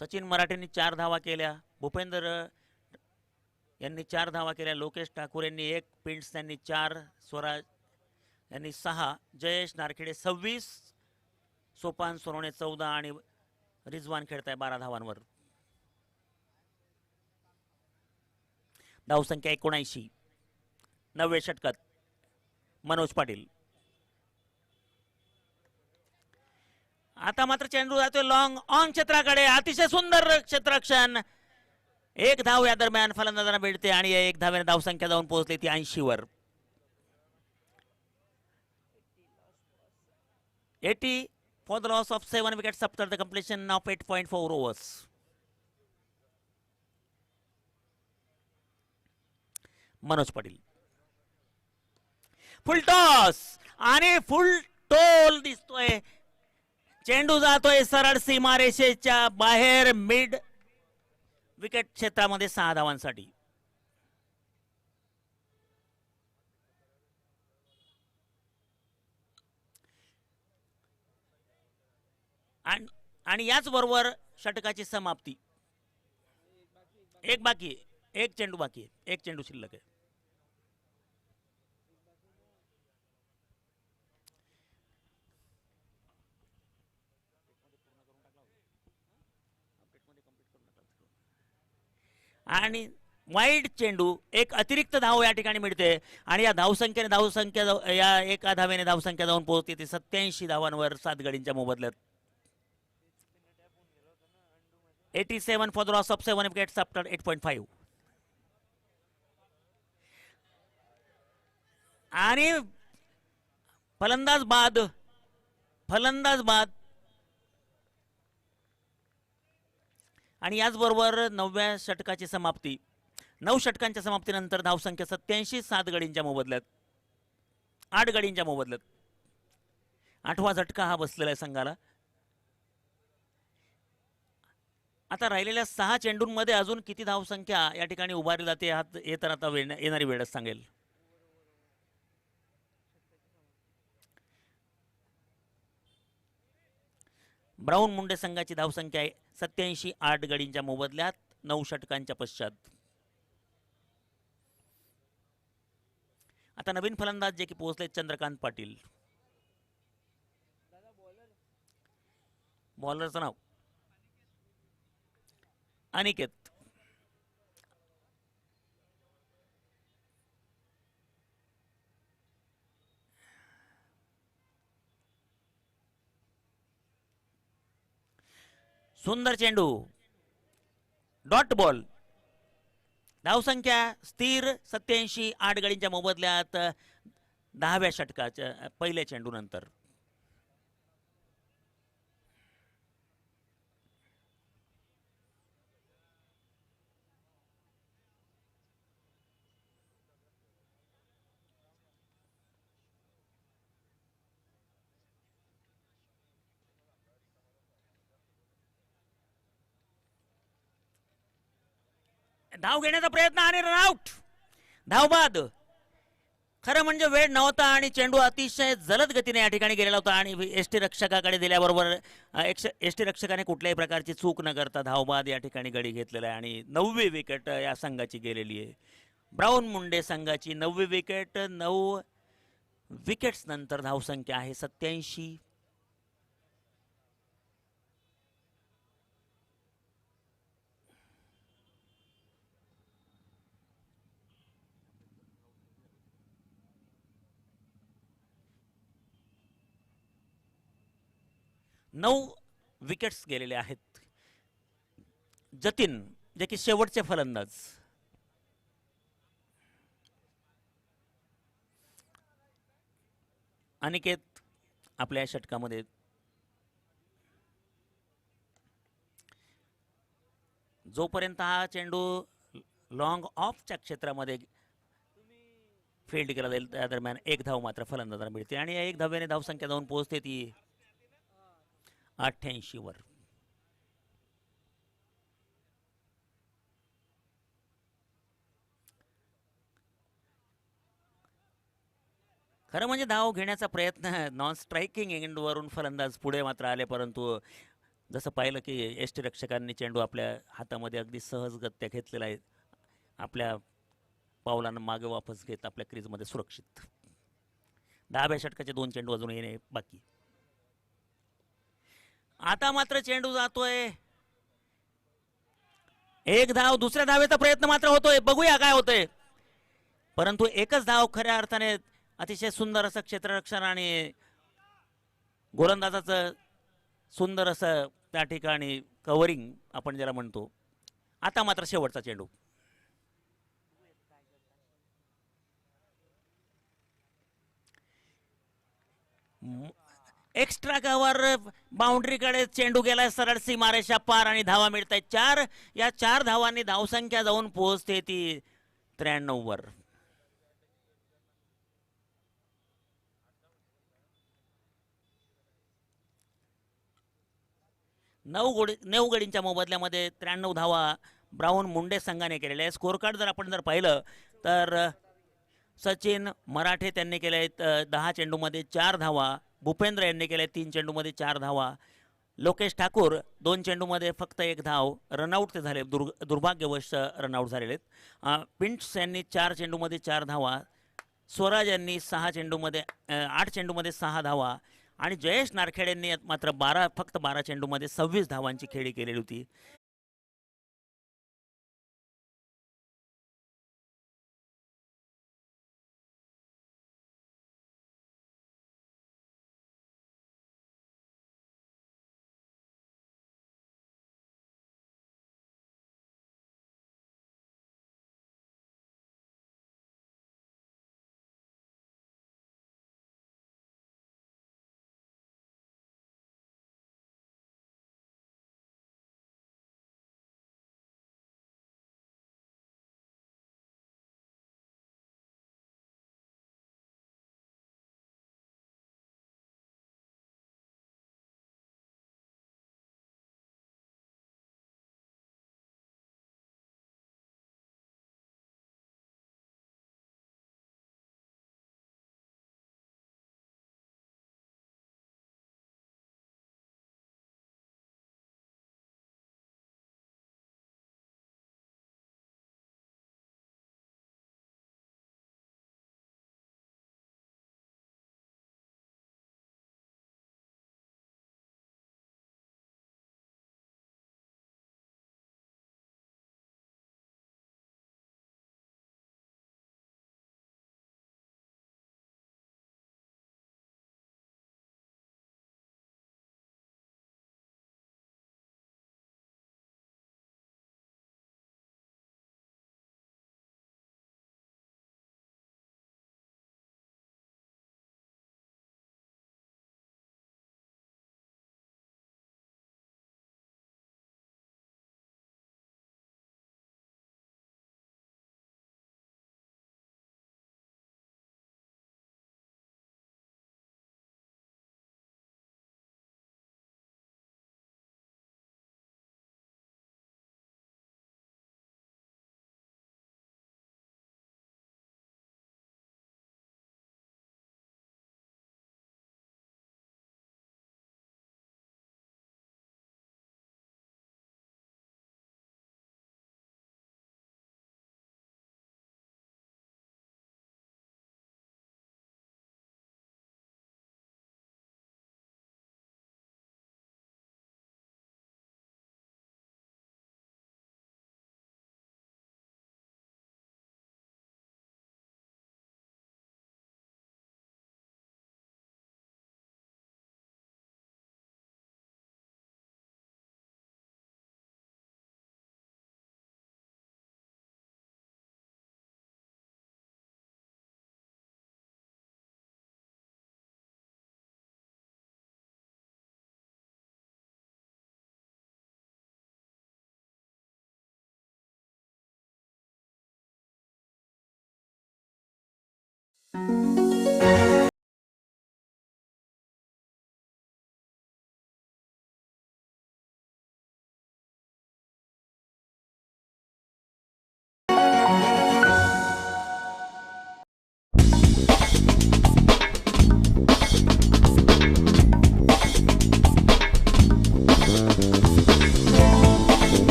A: सचिन मराठेंनी 4 धावा केल्या. भूपेंद्र यांनी 4 धावा केल्या. लोकेश ठाकूर यांनी 1. पिंट्स यांनी 4. स्वराज यांनी 6. जयेश नारखेडे 26. सोपान सोनवणे 14 आणि रिझवान खेळताय 12 धावांवर. धावसंख्या 79. 9व्या षटकात मनोज पाटील. आता मात्र चेंडू जातोय लॉंग ऑन क्षेत्राकडे. अतिशय सुंदर क्षेत्ररक्षण. 1 धाव या दरम्यान फलंदाजांना मिळते आणि 1 धावेने धावसंख्या जाऊन पोहोचली ती 80 वर. 80 for the loss of 7 wickets after the completion of 8.4 overs. Manoj Patil full toss आणि फुल टोल दिसतोय. चेंडू जातोय सरळ सीमारेषेच्या बाहेर मिड विकेट क्षेत्रामध्ये 6 धावांसाठी. आणि याच बरोबर षटकाची समाप्ती. एक बाकी आहे, एक चेंडू बाकी आहे, एक चेंडू शिल्लक आहे. आणि वाईड चेंडू एक अतिरिक्त धाव या ठिकाणी मिळते आणि या धावसंख्या या एका धावेने धावसंख्या जाऊन पोहोचते ती 87 धावांवर 7 गडींच्या मोबदल्यात. 87 for the loss of 7 wickets after 8.5. आणि फलंदाज बाद आणि याचबरोबर 9व्या षटकाची समाप्ती. 9 षटकांच्या समाप्तीनंतर धावसंख्या 87, 7 गडींच्या मोबदल्यात 8 गडींच्या मोबदल्यात 8वा झटका हा बसलेला आहे संघाला. आता राहिलेल्या 6 चेंडूंमध्ये अजून किती धावसंख्या या ठिकाणी उभारली जाते हे तर आता येणारी वेळच सांगेल. ब्राऊन मुंडे संघाची धावसंख्या आहे 87, 8 गडींच्या मोबदल्यात 9 षटकांच्या पश्चात. आता नवीन फलंदाज जे की पोहोचले चंद्रकांत पाटील. बॉलरचं नाव अनिकेत. सुंदर चेंडू, डॉट बॉल. धावसंख्या स्थिर 87, 8 गडींच्या मोबदल्यात 10व्या षटकाच्या पहिल्या चेंडू नंतर. धाव घेण्याचा प्रयत्न आणि रनआउट. धावबाद. खरं म्हणजे वेळ नव्हता आणि चेंडू अतिशय जलद गतीने या ठिकाणी गेलेला होता आणि एसटी रक्षकाकडे दिल्याबरोबर एसटी रक्षकाने कुठल्याही प्रकारची चूक न करता धावबाद या ठिकाणी गडी घेतलेला आहे आणि 9वी विकेट या संघाची गेलेली आहे. ब्राऊन मुंडे संघाची 9वी विकेट. 9 विकेट्स नंतर धावसंख्या आहे 87. नऊ विकेट्स गेलेले आहेत. जतीन जे की शेवटचे फलंदाज. अनिकेत आपल्या षटकामध्ये जोपर्यंत हा चेंडू लॉंग ऑफच्या क्षेत्रामध्ये फील्ड केला जाईल त्या दरम्यान 1 धाव मात्र फलंदाजाला मिळते आणि या 1 धावेने धावसंख्या जाऊन पोहोचते ती 88 वर. खरं म्हणजे धाव घेण्याचा प्रयत्न नॉन स्ट्रायकिंग एंडवरून फलंदाज पुढे मात्र आले, परंतु जसं पाहिलं की एसटी रक्षकांनी चेंडू आपल्या हातामध्ये अगदी सहजगत्या घेतलेला आहे. आपल्या पावलांना मागे वापस घेत आपल्या क्रीजमध्ये सुरक्षित. 10व्या षटकाचे 2 चेंडू अजून येणे बाकी. आता मात्र चेंडू जातोय 1 धाव. दुसऱ्या धावेचा प्रयत्न मात्र होतोय. बघूया काय होतंय. परंतु एकच धाव खऱ्या अर्थाने अतिशय सुंदर असं क्षेत्ररक्षण आणि गोलंदाजाचं सुंदर असं त्या ठिकाणी कव्हरिंग आपण ज्याला म्हणतो. आता मात्र शेवटचा चेंडू. एक्स्ट्रा कव्हर बाउंड्रीकडे चेंडू गेलाय सरळ सीमारेषा पार आणि धावा मिळत आहेत 4. या 4 धावांनी धावसंख्या जाऊन पोहोचते ती 93 वर. 9 गडींच्या मोबदल्यामध्ये 93 धावा ब्राऊन मुंडे संघाने केलेल्या आहे. स्कोर कार्ड जर आपण पाहिलं तर सचिन मराठे त्यांनी केले आहेत 10 चेंडूमध्ये 4 धावा. भूपेंद्र यांनी केले 3 चेंडूमध्ये 4 धावा. लोकेश ठाकूर 2 चेंडूमध्ये फक्त 1 धाव. रनआउट ते झाले, दुर्भाग्यवश रनआउट झालेले आहेत. पिंट्स यांनी 4 चेंडूमध्ये 4 धावा. स्वराज यांनी 6 चेंडूमध्ये 8 चेंडूमध्ये 6 धावा आणि जयेश नारखेड यांनी मात्र फक्त 12 चेंडूमध्ये 26 धावांची खेळी केलेली होती.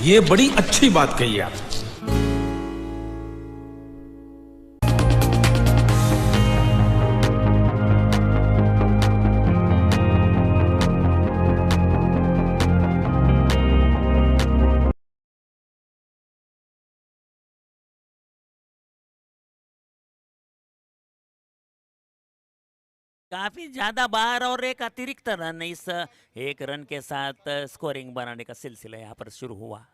B: ये बड़ी अच्छी बात कही आप।
A: काफी ज्यादा बार और एक अतिरिक्त रन इस एक रन के साथ स्कोरिंग बनाने का सिलसिला यहाँ पर शुरू हुआ।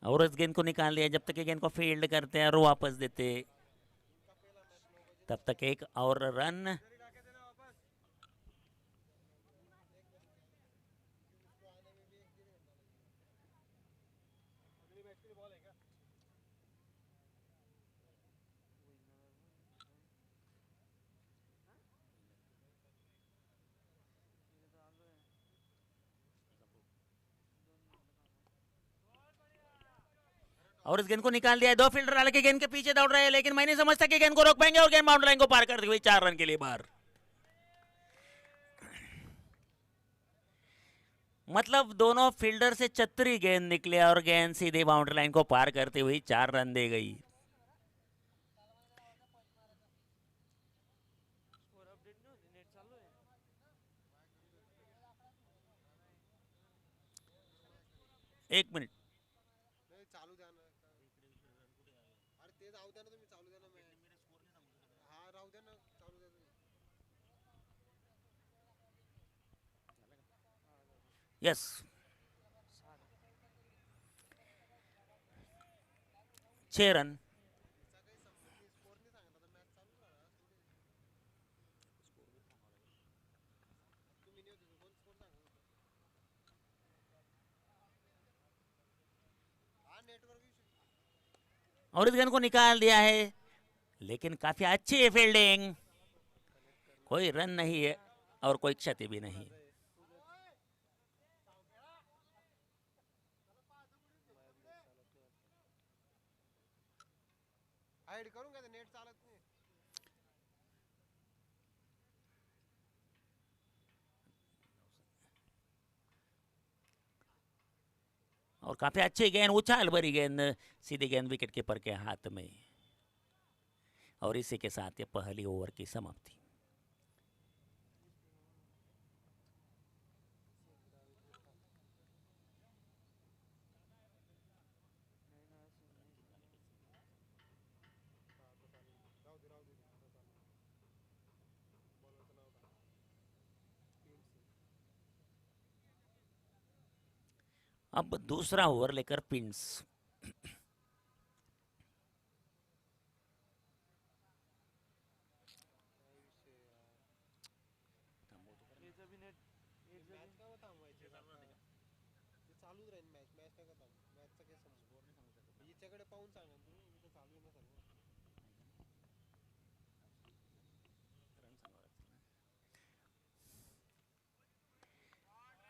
A: और इस गेंद को निकाल दिया। जब तक ये गेंद को फील्ड करते हैं और वापस देते तब तक एक और रन। और इस गेंद को निकाल दिया है। दो फील्डर हालांकि गेंद के पीछे दौड़ रहे हैं, लेकिन मैं नहीं समझता कि गेंद को रोक पाएंगे और गेंद बाउंड्री लाइन को पार करते हुए 4 रन के लिए बाहर। मतलब दोनों फील्डर से चतुरी गेंद निकले और गेंद सीधे बाउंड्री लाइन को पार करते हुए 4 रन दे गई। एक मिनट। Yes, 6 run. और इस गेंद को निकाल दिया है, लेकिन काफी अच्छी फील्डिंग। कोई रन नहीं है और कोई क्षति भी नहीं। और काफी अच्छी गेंद, उछाल भरी गेंद, सीधी गेंद विकेट कीपर के हाथ में। और इसी के साथ ये पहली ओवर की समाप्ति। अब दूसरा ओवर लेकर पिंस।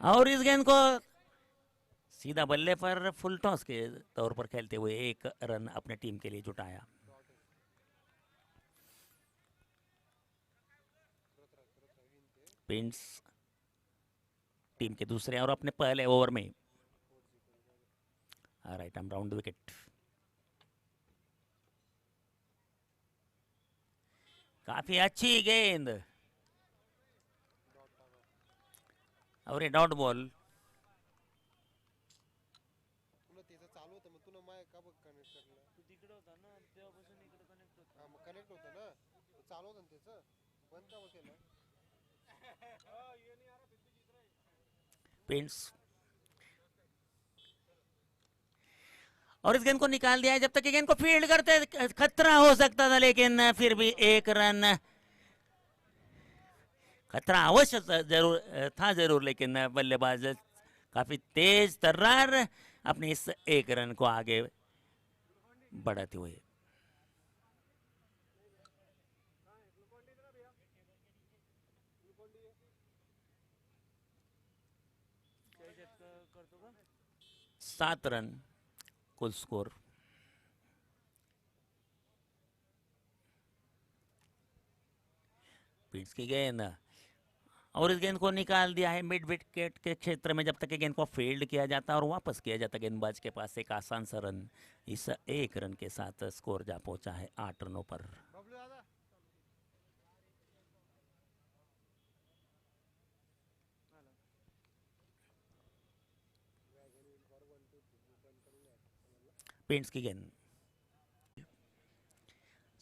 A: और इस गेंद को सीधा बल्ले पर फुल टॉस के तौर पर खेलते हुए 1 रन अपने टीम के लिए जुटाया। पिंस टीम के दूसरे और अपने पहले ओवर में राइट आर्म राउंड विकेट। काफी अच्छी गेंद और ये डॉट बॉल। पिंस और इस गेंद को निकाल दिया है। जब तक ये गेंद को फील्ड करते खतरा हो सकता था, लेकिन फिर भी 1 रन। खतरा अवश्य जरूर था जरूर, लेकिन बल्लेबाज काफी तेज तर्रार अपने इस 1 रन को आगे बढ़ाते हुए। सात रन कुल स्कोर। पिट्स की गेंद और इस गेंद को निकाल दिया है मिड विकेट के क्षेत्र में, जब तक कि गेंद को फील्ड किया जाता है और वापस किया जाता है गेंदबाज के पास। एक आसान सा रन, इस एक रन के साथ स्कोर जा पहुंचा है 8 रनों पर। पेंट्स की गेंद,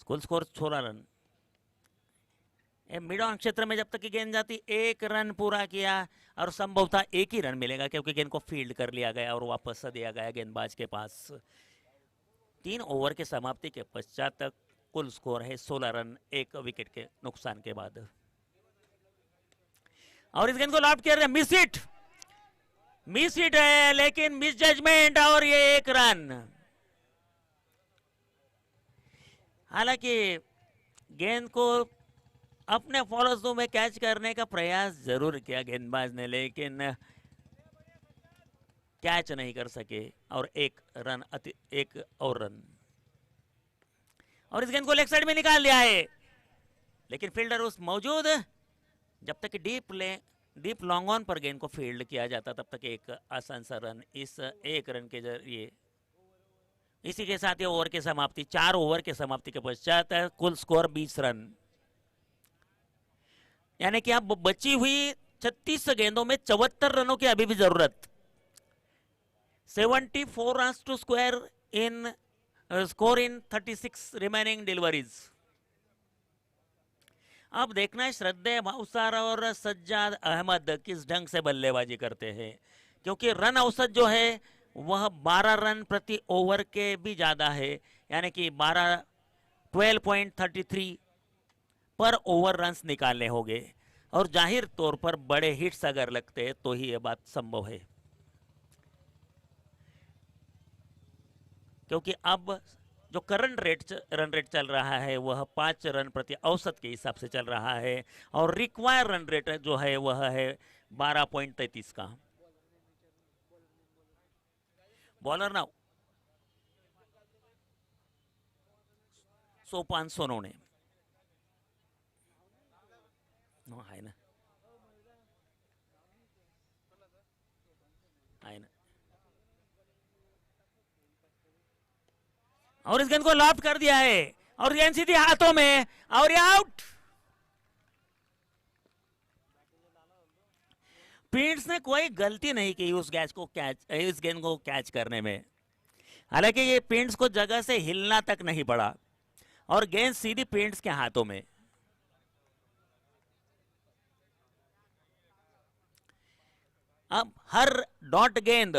A: कुल स्कोर 16 रन। मिड ऑन क्षेत्र में जब तक की गेंद जाती, एक रन पूरा किया और संभवतः एक ही रन मिलेगा क्योंकि गेंद को फील्ड कर लिया गया और वापस दिया गया गेंदबाज के पास। 3 ओवर के समाप्ति के पश्चात तक कुल स्कोर है 16 रन, एक विकेट के नुकसान के बाद। और इस गेंद को लॉफ्ट किया, मिस हिट है लेकिन मिस जजमेंट और ये एक रन। हालांकि गेंद को अपने फॉलो थ्रू में कैच करने का प्रयास जरूर किया गेंदबाज ने, लेकिन कैच नहीं कर सके और एक और रन। और इस गेंद को लेग साइड में निकाल लिया है, लेकिन फील्डर उस मौजूद। जब तक डीप लॉन्ग ऑन पर गेंद को फील्ड किया जाता तब तक एक आसान सा रन। इस एक रन के जरिए इसी के साथ ये ओवर की समाप्ति, 4 ओवर के समाप्ति के पश्चात कुल स्कोर 20 रन। यानी कि अब बची हुई 36 गेंदों में 74 रनों की अभी भी जरूरत। 74 runs to square in score in 36 remaining deliveries. अब देखना है श्रद्धेय भावसार और सज्जाद अहमद किस ढंग से बल्लेबाजी करते हैं, क्योंकि रन औसत जो है वह 12 रन प्रति ओवर के भी ज्यादा है, यानी कि 12.33 पर ओवर रन्स निकालने होंगे। और जाहिर तौर पर बड़े हिट्स अगर लगते हैं तो ही यह बात संभव है, क्योंकि अब जो करंट रन रेट चल रहा है वह 5 रन प्रति औसत के हिसाब से चल रहा है और रिक्वायर रन रेट जो है वह है 12.33 का। बॉलर नाउ सोपान सोनवणे आहे ना, आहे ना। और इस गेंद को लॉफ्ट कर दिया है और गेंद सीधी हाथों में और ये आउट। पीट्स ने कोई गलती नहीं की इस गेंद को कैच करने में। हालांकि ये पीट्स को जगह से हिलना तक नहीं पड़ा और गेंद सीधी पीट्स के हाथों में। अब हर डॉट गेंद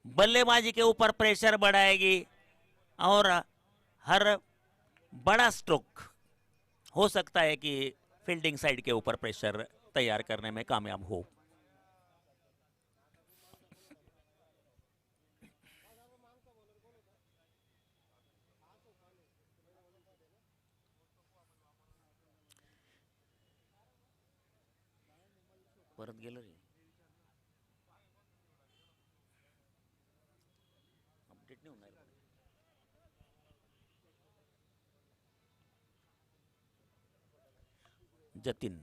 A: बल्लेबाजी के ऊपर प्रेशर बढ़ाएगी और हर बड़ा स्ट्रोक हो सकता है कि फील्डिंग साइड के ऊपर प्रेशर तैयार करने में कामयाब हो। परत गेलं रे, अपडेट नाही होणार। जतिन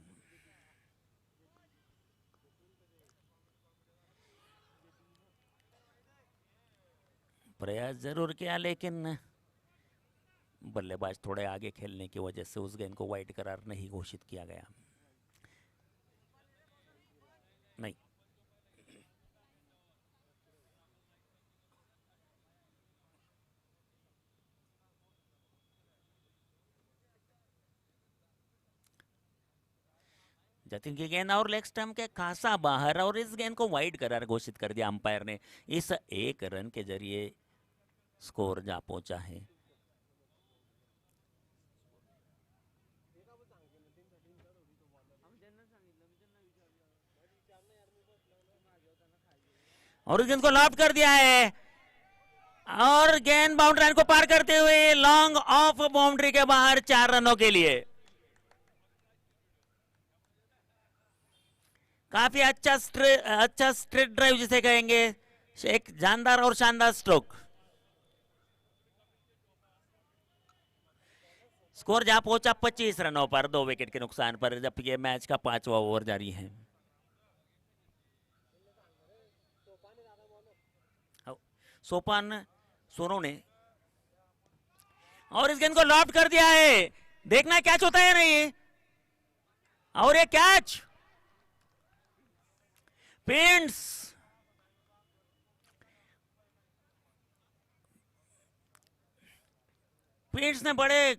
A: प्रयास जरूर किया, लेकिन बल्लेबाज थोड़े आगे खेलने की वजह से उस गेंद को वाइड करार नहीं घोषित किया गया। नहीं, जतिन की गेंद और लेग स्टंप के खासा बाहर और इस गेंद को वाइड करार घोषित कर दिया अंपायर ने। इस एक रन के जरिए स्कोर जा पहुंचा है। और इस गेंद को लॉफ्ट कर दिया है और गेंद बाउंड्री लाइन को पार करते हुए लॉन्ग ऑफ बाउंड्री के बाहर 4 रनों के लिए। काफी अच्छा स्ट्रेट ड्राइव जिसे कहेंगे, एक जानदार और शानदार स्ट्रोक। स्कोर जहां पहुंचा 25 रनों पर 2 विकेट के नुकसान पर, जब ये मैच का 5वां ओवर जारी है। सोपान सोनू ने और इस गेंद को लॉफ्ट कर दिया है, देखना कैच होता है नहीं, और ये कैच पिंस पिंस ने बड़े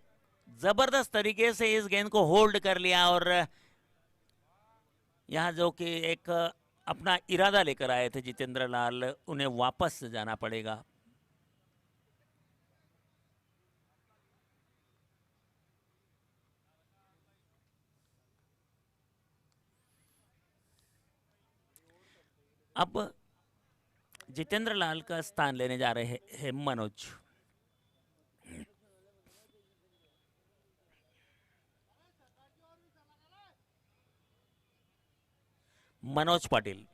A: जबरदस्त तरीके से इस गेंद को होल्ड कर लिया, और यहां जो कि एक अपना इरादा लेकर आए थे जितेंद्र लाल, उन्हें वापस जाना पड़ेगा। अब जितेंद्र लाल का स्थान लेने जा रहे हैं मनोज। मनोज पाटिल,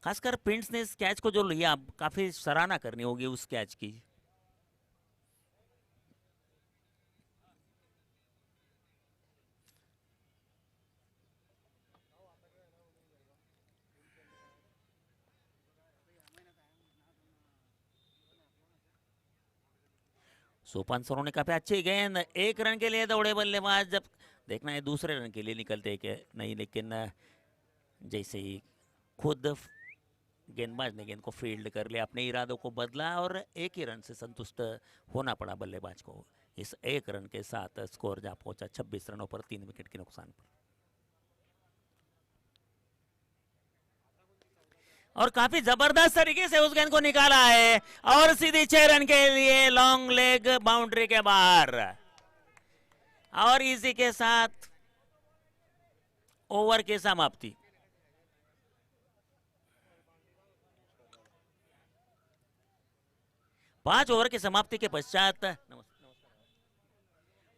A: खासकर पिंट्स ने इस कैच को जो लिया, काफी सराहना करनी होगी उस कैच की। सोपान सोनू ने काफी अच्छी गेंद, 1 रन के लिए दौड़े बल्लेबाज, जब देखना है दूसरे रन के लिए निकलते कि नहीं, लेकिन जैसे ही खुद गेंदबाज ने गेंद को फील्ड कर लिया, अपने इरादों को बदला और 1 ही रन से संतुष्ट होना पड़ा बल्लेबाज को। इस 1 रन के साथ स्कोर जा पहुंचा 26 रनों पर 3 विकेट के नुकसान पर, और काफी जबरदस्त तरीके से उस गेंद को निकाला है, और सीधी 6 रन के लिए लॉन्ग लेग बाउंड्री के बाहर, और इसी के साथ ओवर की समाप्ति। पांच ओवर की समाप्ति के पश्चात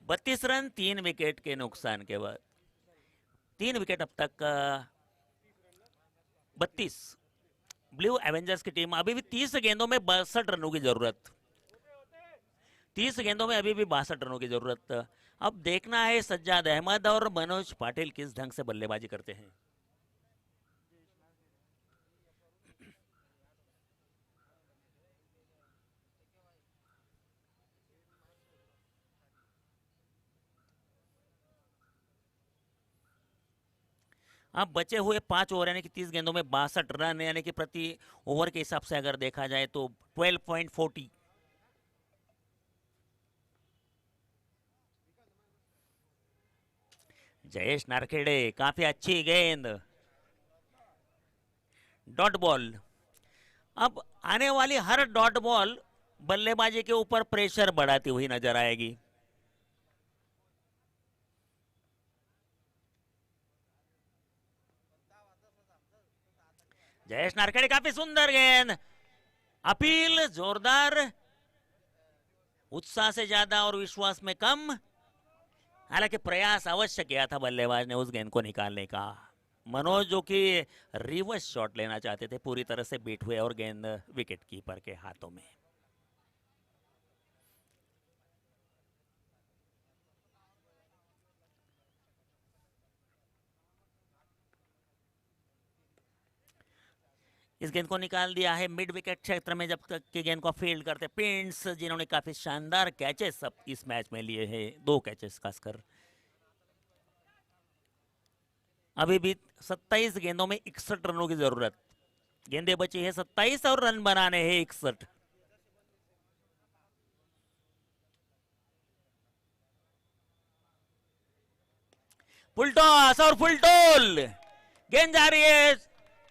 A: 32 रन 3 विकेट के नुकसान के बाद 3 विकेट अब तक 32। ब्लू एवेंजर्स की टीम अभी भी 30 गेंदों में 62 रनों की जरूरत, 30 गेंदों में अभी भी 62 रनों की जरूरत। अब देखना है सज्जाद अहमद और मनोज पाटिल किस ढंग से बल्लेबाजी करते हैं। अब बचे हुए 5 ओवर यानी कि 30 गेंदों में 62 रन, यानी कि प्रति ओवर के हिसाब से अगर देखा जाए तो 12.40। जयेश नारखेड़े, काफी अच्छी गेंद, डॉट बॉल। अब आने वाली हर डॉट बॉल बल्लेबाजी के ऊपर प्रेशर बढ़ाती हुई नजर आएगी। जयेश नारखेड़े, काफी सुंदर गेंद, अपील जोरदार, उत्साह से ज्यादा और विश्वास में कम। हालांकि प्रयास अवश्य किया था बल्लेबाज ने उस गेंद को निकालने का। मनोज जो कि रिवर्स शॉट लेना चाहते थे, पूरी तरह से बीट हुए और गेंद विकेट कीपर के हाथों में। इस गेंद को निकाल दिया है मिड विकेट क्षेत्र में, जब तक की गेंद को फील्ड करते पिंट्स, जिन्होंने काफी शानदार कैचेस अब इस मैच में लिए हैं, 2 कैचेस खासकर। अभी भी 27 गेंदों में 61 रनों की जरूरत, गेंदें बची है 27 और रन बनाने हैं 61। फुल टॉस और फुल टोल, गेंद जा रही है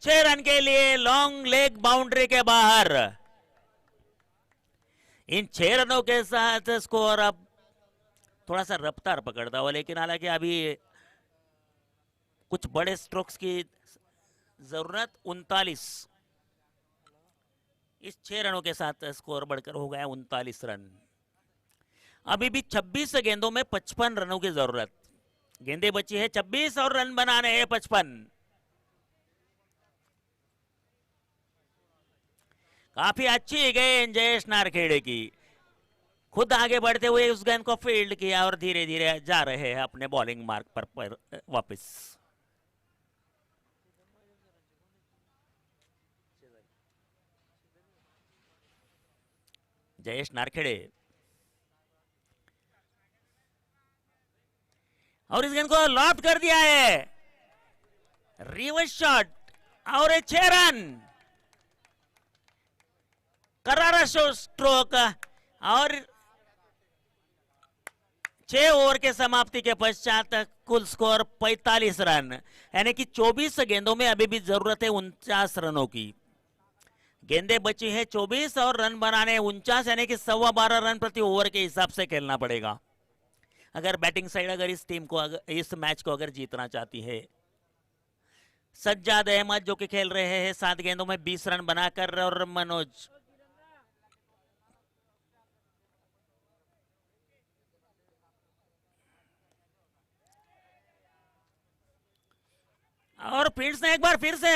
A: 6 रन के लिए लॉन्ग लेग बाउंड्री के बाहर। इन 6 रनों के साथ स्कोर अब थोड़ा सा रफ्तार पकड़ता हुआ, लेकिन हालांकि अभी कुछ बड़े स्ट्रोक्स की जरूरत। 39, इस 6 रनों के साथ स्कोर बढ़कर हो गया 39 रन। अभी भी 26 गेंदों में 55 रनों की जरूरत, गेंदें बची है 26 और रन बनाने हैं 55। काफी अच्छी गेंद जयेश नारखेड़े की, खुद आगे बढ़ते हुए उस गेंद को फील्ड किया और धीरे धीरे जा रहे हैं अपने बॉलिंग मार्क पर वापस। जयेश नारखेड़े और इस गेंद को लॉफ्ट कर दिया है, रिवर्स शॉट और 6 रन। करारा स्ट्रोक और 6 ओवर के समाप्ति के पश्चात कुल स्कोर 45 रन, यानी कि 24 गेंदों में अभी भी जरूरत है 49 रनों की। गेंदें बची है 24 और रन बनाने 49, यानी कि 12.25 रन प्रति ओवर के हिसाब से खेलना पड़ेगा अगर बैटिंग साइड अगर इस टीम को इस मैच को अगर जीतना चाहती है। सज्जाद अहमद जो कि खेल रहे हैं 7 गेंदों में 20 रन बनाकर, और मनोज और फिर ने एक बार फिर से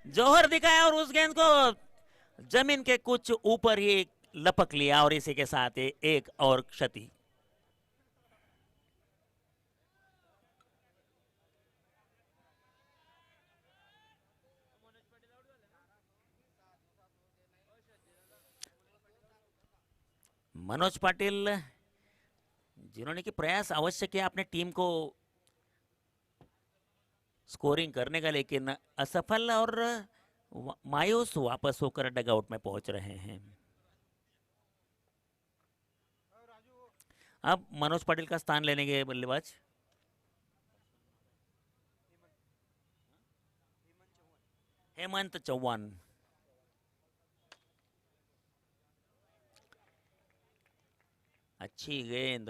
A: जोहर दिखाया और उस गेंद को जमीन के कुछ ऊपर ही लपक लिया और इसी के साथ एक और क्षति। मनोज पाटिल जिन्होंने कि प्रयास अवश्य किया अपने टीम को स्कोरिंग करने का, लेकिन असफल और मायूस वापस होकर डगआउट में पहुंच रहे हैं। अब मनोज पाटिल का स्थान लेने के बल्लेबाज हेमंत चौहान। अच्छी गेंद,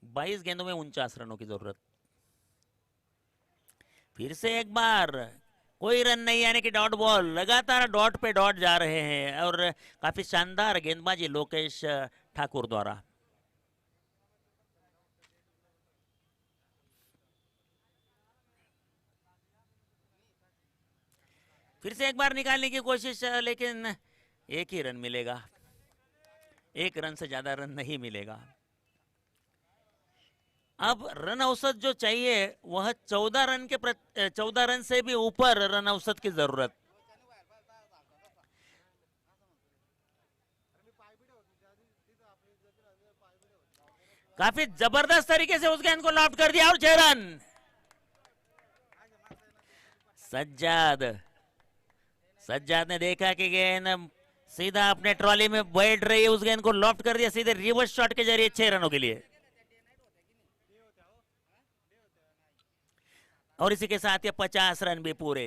A: 22 गेंदों में 49 रनों की जरूरत। फिर से एक बार कोई रन नहीं, यानी कि डॉट बॉल, लगातार डॉट पे डॉट जा रहे हैं और काफी शानदार गेंदबाजी लोकेश ठाकुर द्वारा। फिर से एक बार निकालने की कोशिश, लेकिन एक ही रन मिलेगा, 1 रन से ज्यादा रन नहीं मिलेगा। अब रन औसत जो चाहिए वह 14 रन के 14 रन से भी ऊपर रन औसत की जरूरत। काफी जबरदस्त तरीके से उस गेंद को लॉफ्ट कर दिया और 6 रन। सज्जाद ने देखा कि गेंद सीधा अपने ट्रॉली में बैठ रही है, उस गेंद को लॉफ्ट कर दिया सीधे रिवर्स शॉट के जरिए 6 रनों के लिए। और इसी के साथ ये 50 रन भी पूरे।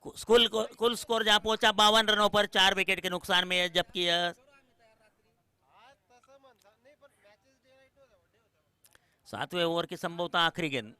A: कुल स्कोर जहां पहुंचा 52 रनों पर 4 विकेट के नुकसान में, जबकि 7वें ओवर की संभवतः आखिरी गेंद।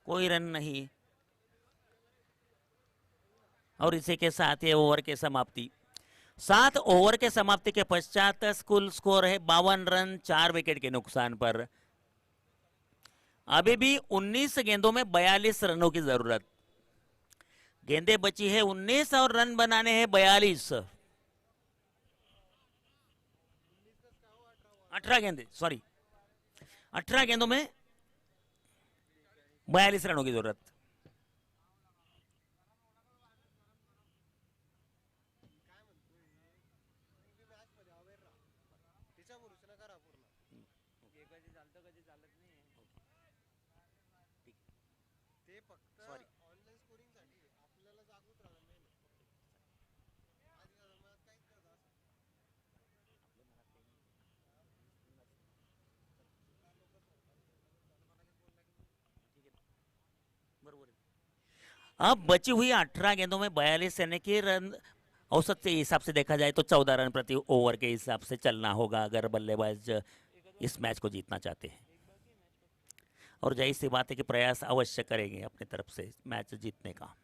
A: कोई रन नहीं और इसी के साथ ये ओवर के समाप्ति। 7 ओवर के समाप्ति के पश्चात कुल स्कोर है 52 रन 4 विकेट के नुकसान पर। अभी भी 19 गेंदों में 42 रनों की जरूरत। गेंदें बची है 19 और रन बनाने हैं 42। 18 गेंदों में 42 रनों की जरूरत। अब बची हुई 18 गेंदों में 42 यानी कि रन औसत के हिसाब से देखा जाए तो 14 रन प्रति ओवर के हिसाब से चलना होगा अगर बल्लेबाज इस मैच को जीतना चाहते हैं। और जाहिर सी बात है कि प्रयास अवश्य करेंगे अपनी तरफ से मैच जीतने का।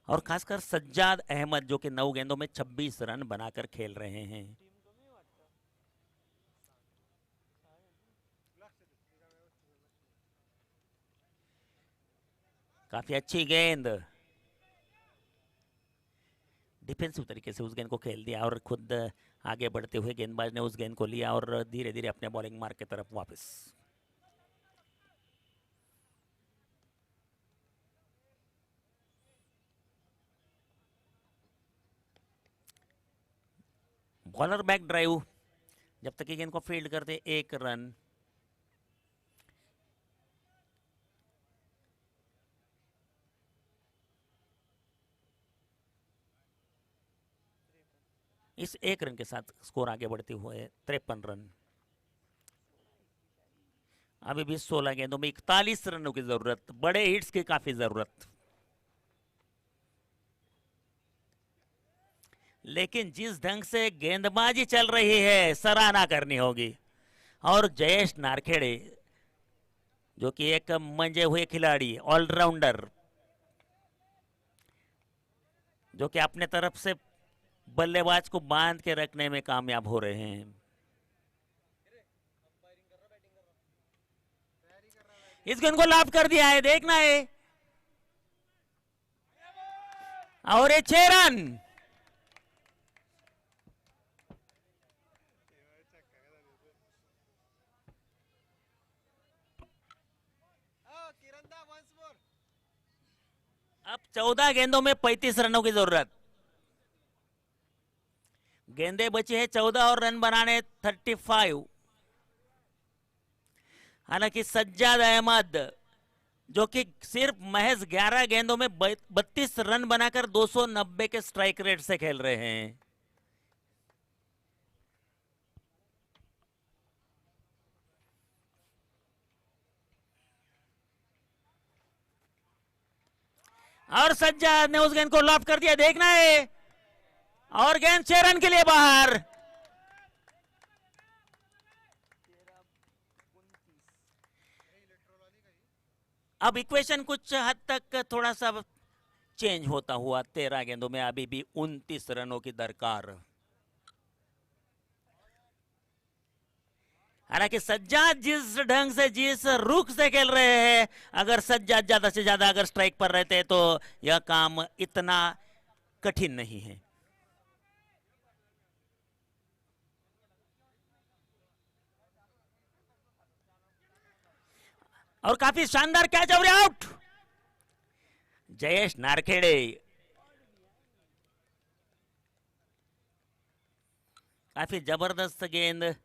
A: और खासकर सज्जाद अहमद जो कि 9 गेंदों में 26 रन बनाकर खेल रहे हैं। काफी अच्छी गेंद, डिफेंसिव तरीके से उस गेंद को खेल दिया और खुद आगे बढ़ते हुए गेंदबाज ने उस गेंद को लिया और धीरे धीरे अपने बॉलिंग मार्क की तरफ वापस। बॉलर बैक ड्राइव, जब तक ये गेंद को फील्ड करते 1 रन। इस 1 रन के साथ स्कोर आगे बढ़ते हुए 53 रन। अभी भी 16 गेंदों में 41 रनों की जरूरत, बड़े हिट्स की काफी जरूरत। लेकिन जिस ढंग से गेंदबाजी चल रही है सराहना करनी होगी। और जयेश नारखेड़े जो कि एक मंजे हुए खिलाड़ी, ऑलराउंडर, जो कि अपने तरफ से बल्लेबाज को बांध के रखने में कामयाब हो रहे हैं। इस गेंद को लाभ कर दिया है, देखना है। और ये 6 रन। अब 14 गेंदों में 35 रनों की जरूरत। गेंदे बची है 14 और रन बनाने 35। हालांकि सज्जाद अहमद जो कि सिर्फ महज 11 गेंदों में 32 रन बनाकर 290 के स्ट्राइक रेट से खेल रहे हैं। और सज्जाद ने उस गेंद को लॉप कर दिया, देखना है। और गेंद 6 रन के लिए बाहर। अब इक्वेशन कुछ हद तक थोड़ा सा चेंज होता हुआ, 13 गेंदों में अभी भी 29 रनों की दरकार। हालांकि सज्जाद जिस ढंग से, जिस रुख से खेल रहे हैं, अगर सज्जाद ज्यादा से ज्यादा अगर स्ट्राइक पर रहते तो यह काम इतना कठिन नहीं है। और काफी शानदार कैच और आउट। जयेश नारखेड़े काफी जबरदस्त गेंद,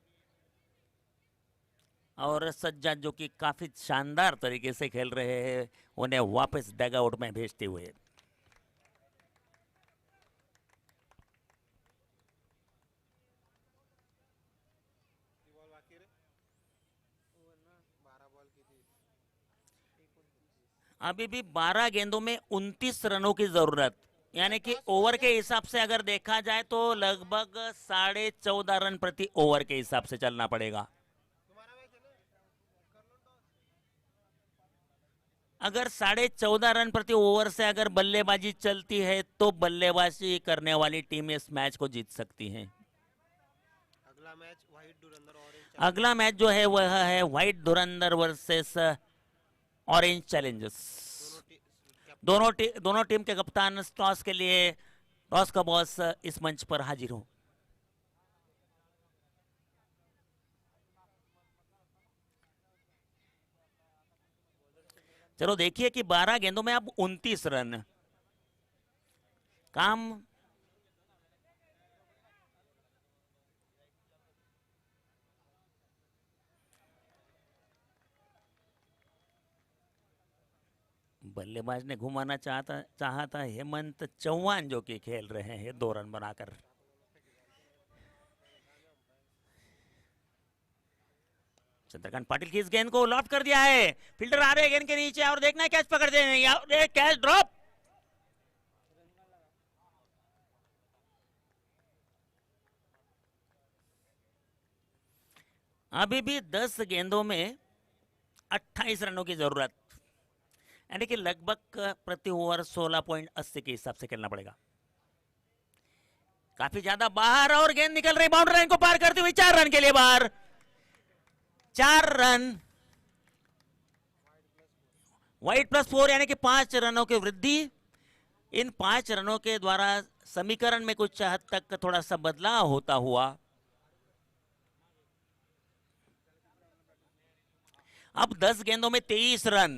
A: और सज्जाद जो कि काफी शानदार तरीके से खेल रहे हैं, उन्हें वापस डगआउट में भेजते हुए। अभी भी 12 गेंदों में 29 रनों की जरूरत, यानी कि ओवर के हिसाब से अगर देखा जाए तो लगभग 14.5 रन प्रति ओवर के हिसाब से चलना पड़ेगा। अगर 14.5 रन प्रति ओवर से अगर बल्लेबाजी चलती है तो बल्लेबाजी करने वाली टीम इस मैच को जीत सकती है। अगला मैच जो है वह है व्हाइट धुरंधर वर्सेस ऑरेंज चैलेंजर्स। दोनों टीम के कप्तान टॉस के लिए, टॉस का बॉस इस मंच पर हाजिर हो। चलो देखिए कि 12 गेंदों में अब 29 रन। काम बल्लेबाज ने घुमाना चाहा था हेमंत चौहान जो कि खेल रहे हैं 2 रन बनाकर। चंद्रकांत पाटिल की इस गेंद को लॉफ्ट कर दिया है, फील्डर आ रहे हैं गेंद के नीचे और देखना है कैच पकड़ते हैं, कैच ड्रॉप। अभी भी 10 गेंदों में 28 रनों की जरूरत, यानी कि लगभग प्रति ओवर 16.80 के हिसाब से खेलना पड़ेगा। काफी ज्यादा बाहर और गेंद निकल रही बाउंड्री लाइन को पार करते हुए 4 रन के लिए बाहर। 4 रन, वाइड +4 यानी कि 5 रनों की वृद्धि। इन 5 रनों के द्वारा समीकरण में कुछ हद तक थोड़ा सा बदलाव होता हुआ अब 10 गेंदों में 23 रन,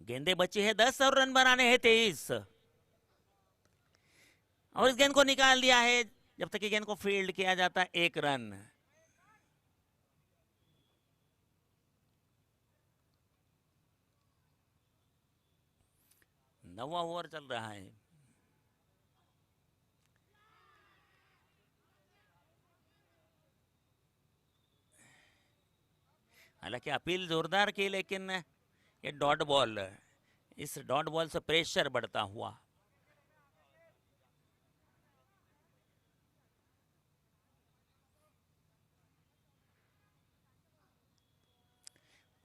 A: गेंदें बची है 10 और रन बनाने हैं 23, और इस गेंद को निकाल दिया है। जब तक कि गेंद को फील्ड किया जाता है 1 रन। नौवां ओवर चल रहा है। हालांकि अपील जोरदार की, लेकिन ये डॉट बॉल, इस डॉट बॉल से प्रेशर बढ़ता हुआ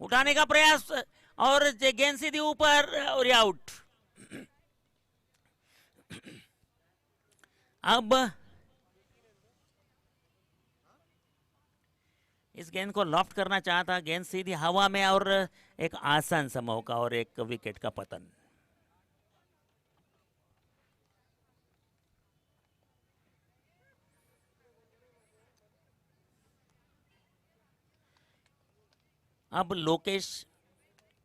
A: उठाने का प्रयास, और गेंद सीधी ऊपर और आउट। अब इस गेंद को लॉफ्ट करना चाहता, गेंद सीधी हवा में और एक आसान सा मौका और एक विकेट का पतन। अब लोकेश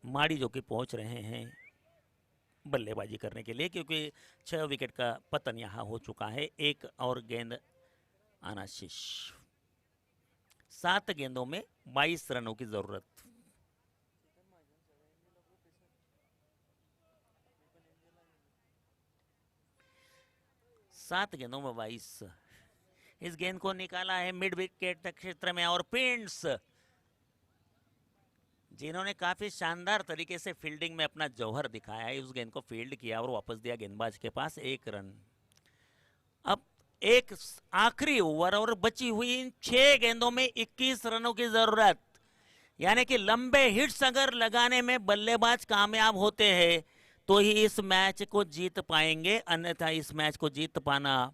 A: माड़ी जो कि पहुंच रहे हैं बल्लेबाजी करने के लिए, क्योंकि 6 विकेट का पतन यहां हो चुका है। एक और गेंद आना शेष। 7 गेंदों में 22 रनों की जरूरत। सात गेंदों में 22। इस गेंद को निकाला है मिड विकेट क्षेत्र में, और पिंड्स जिन्होंने काफी शानदार तरीके से फील्डिंग में अपना जौहर दिखाया है, उस गेंद को फील्ड किया और वापस दिया गेंदबाज के पास। 1 रन। अब एक आखिरी ओवर और बची हुई इन 6 गेंदों में 21 रनों की जरूरत, यानी कि लंबे हिट्स अगर लगाने में बल्लेबाज कामयाब होते हैं तो ही इस मैच को जीत पाएंगे, अन्यथा इस मैच को जीत पाना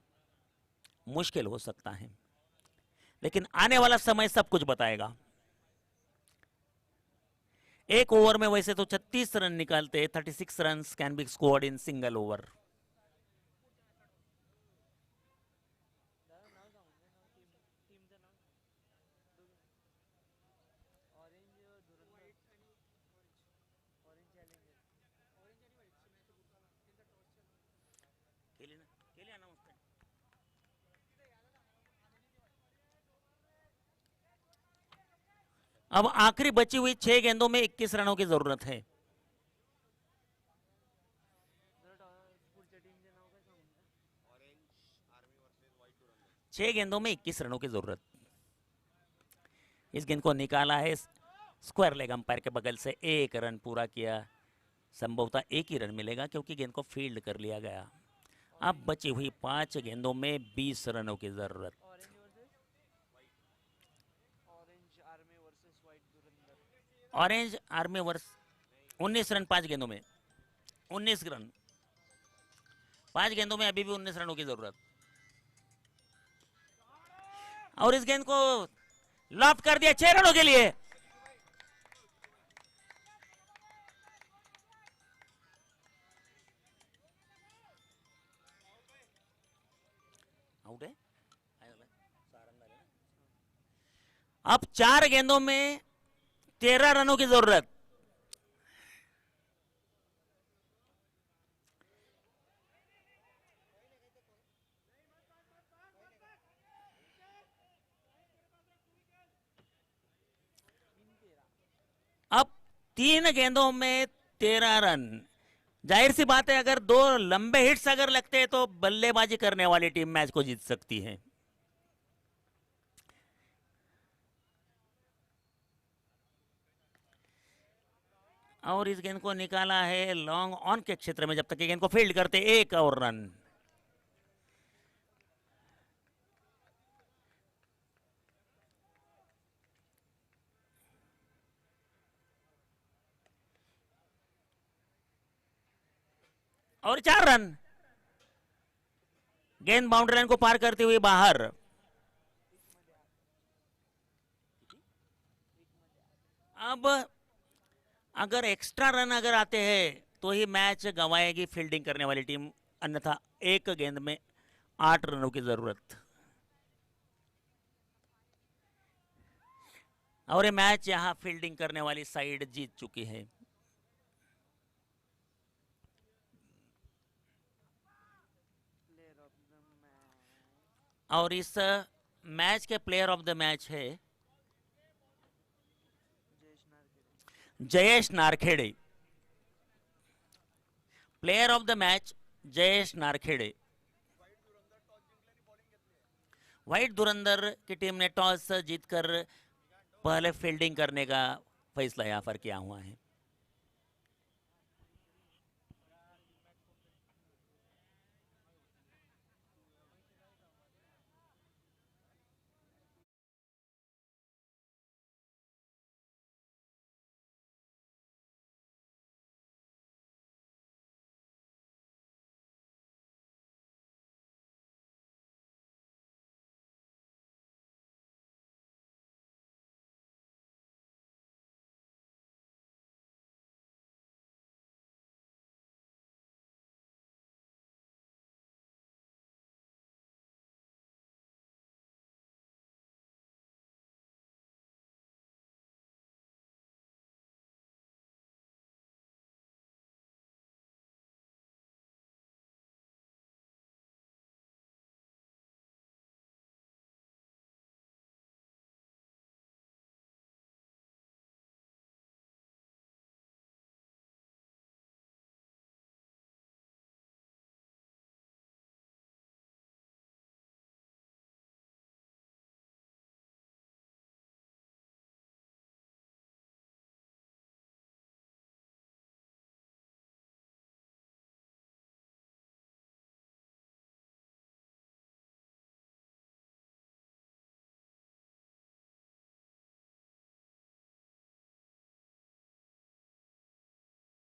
A: मुश्किल हो सकता है। लेकिन आने वाला समय सब कुछ बताएगा। एक ओवर में वैसे तो 36 रन निकालते हैं, 36 run can be scored in single over. अब आखिरी बची हुई 6 गेंदों में 21 रनों की जरूरत है। छह गेंदों में 21 रनों की जरूरत। इस गेंद को निकाला है स्क्वायर लेग अंपायर के बगल से, 1 रन पूरा किया। संभवतः 1 ही रन मिलेगा क्योंकि गेंद को फील्ड कर लिया गया। अब बची हुई 5 गेंदों में 20 रनों की जरूरत। ऑरेंज आर्मी वर्स 19 रन 5 गेंदों में, 19 रन 5 गेंदों में, अभी भी 19 रनों की जरूरत। और इस गेंद को लॉफ्ट कर दिया 6 रनों के लिए। आउट है। अब 4 गेंदों में 13 रनों की जरूरत। अब 3 गेंदों में 13 रन। जाहिर सी बात है, अगर 2 लंबे हिट्स अगर लगते हैं तो बल्लेबाजी करने वाली टीम मैच को जीत सकती है। और इस गेंद को निकाला है लॉन्ग ऑन के क्षेत्र में, जब तक गेंद को फील्ड करते 1 और रन। और 4 रन। गेंद बाउंड्री लाइन को पार करते हुए बाहर। अब अगर एक्स्ट्रा रन अगर आते हैं तो ही मैच गंवाएगी फील्डिंग करने वाली टीम, अन्यथा एक गेंद में 8 रनों की जरूरत। और ये मैच यहां फील्डिंग करने वाली साइड जीत चुकी है। और इस मैच के प्लेयर ऑफ द मैच है Jayesh Narkhede. Player of the match Jayesh Narkhede. White Dhurandhar की टीम ने टॉस जीतकर पहले फील्डिंग करने का फैसला यहाँ पर किया हुआ है।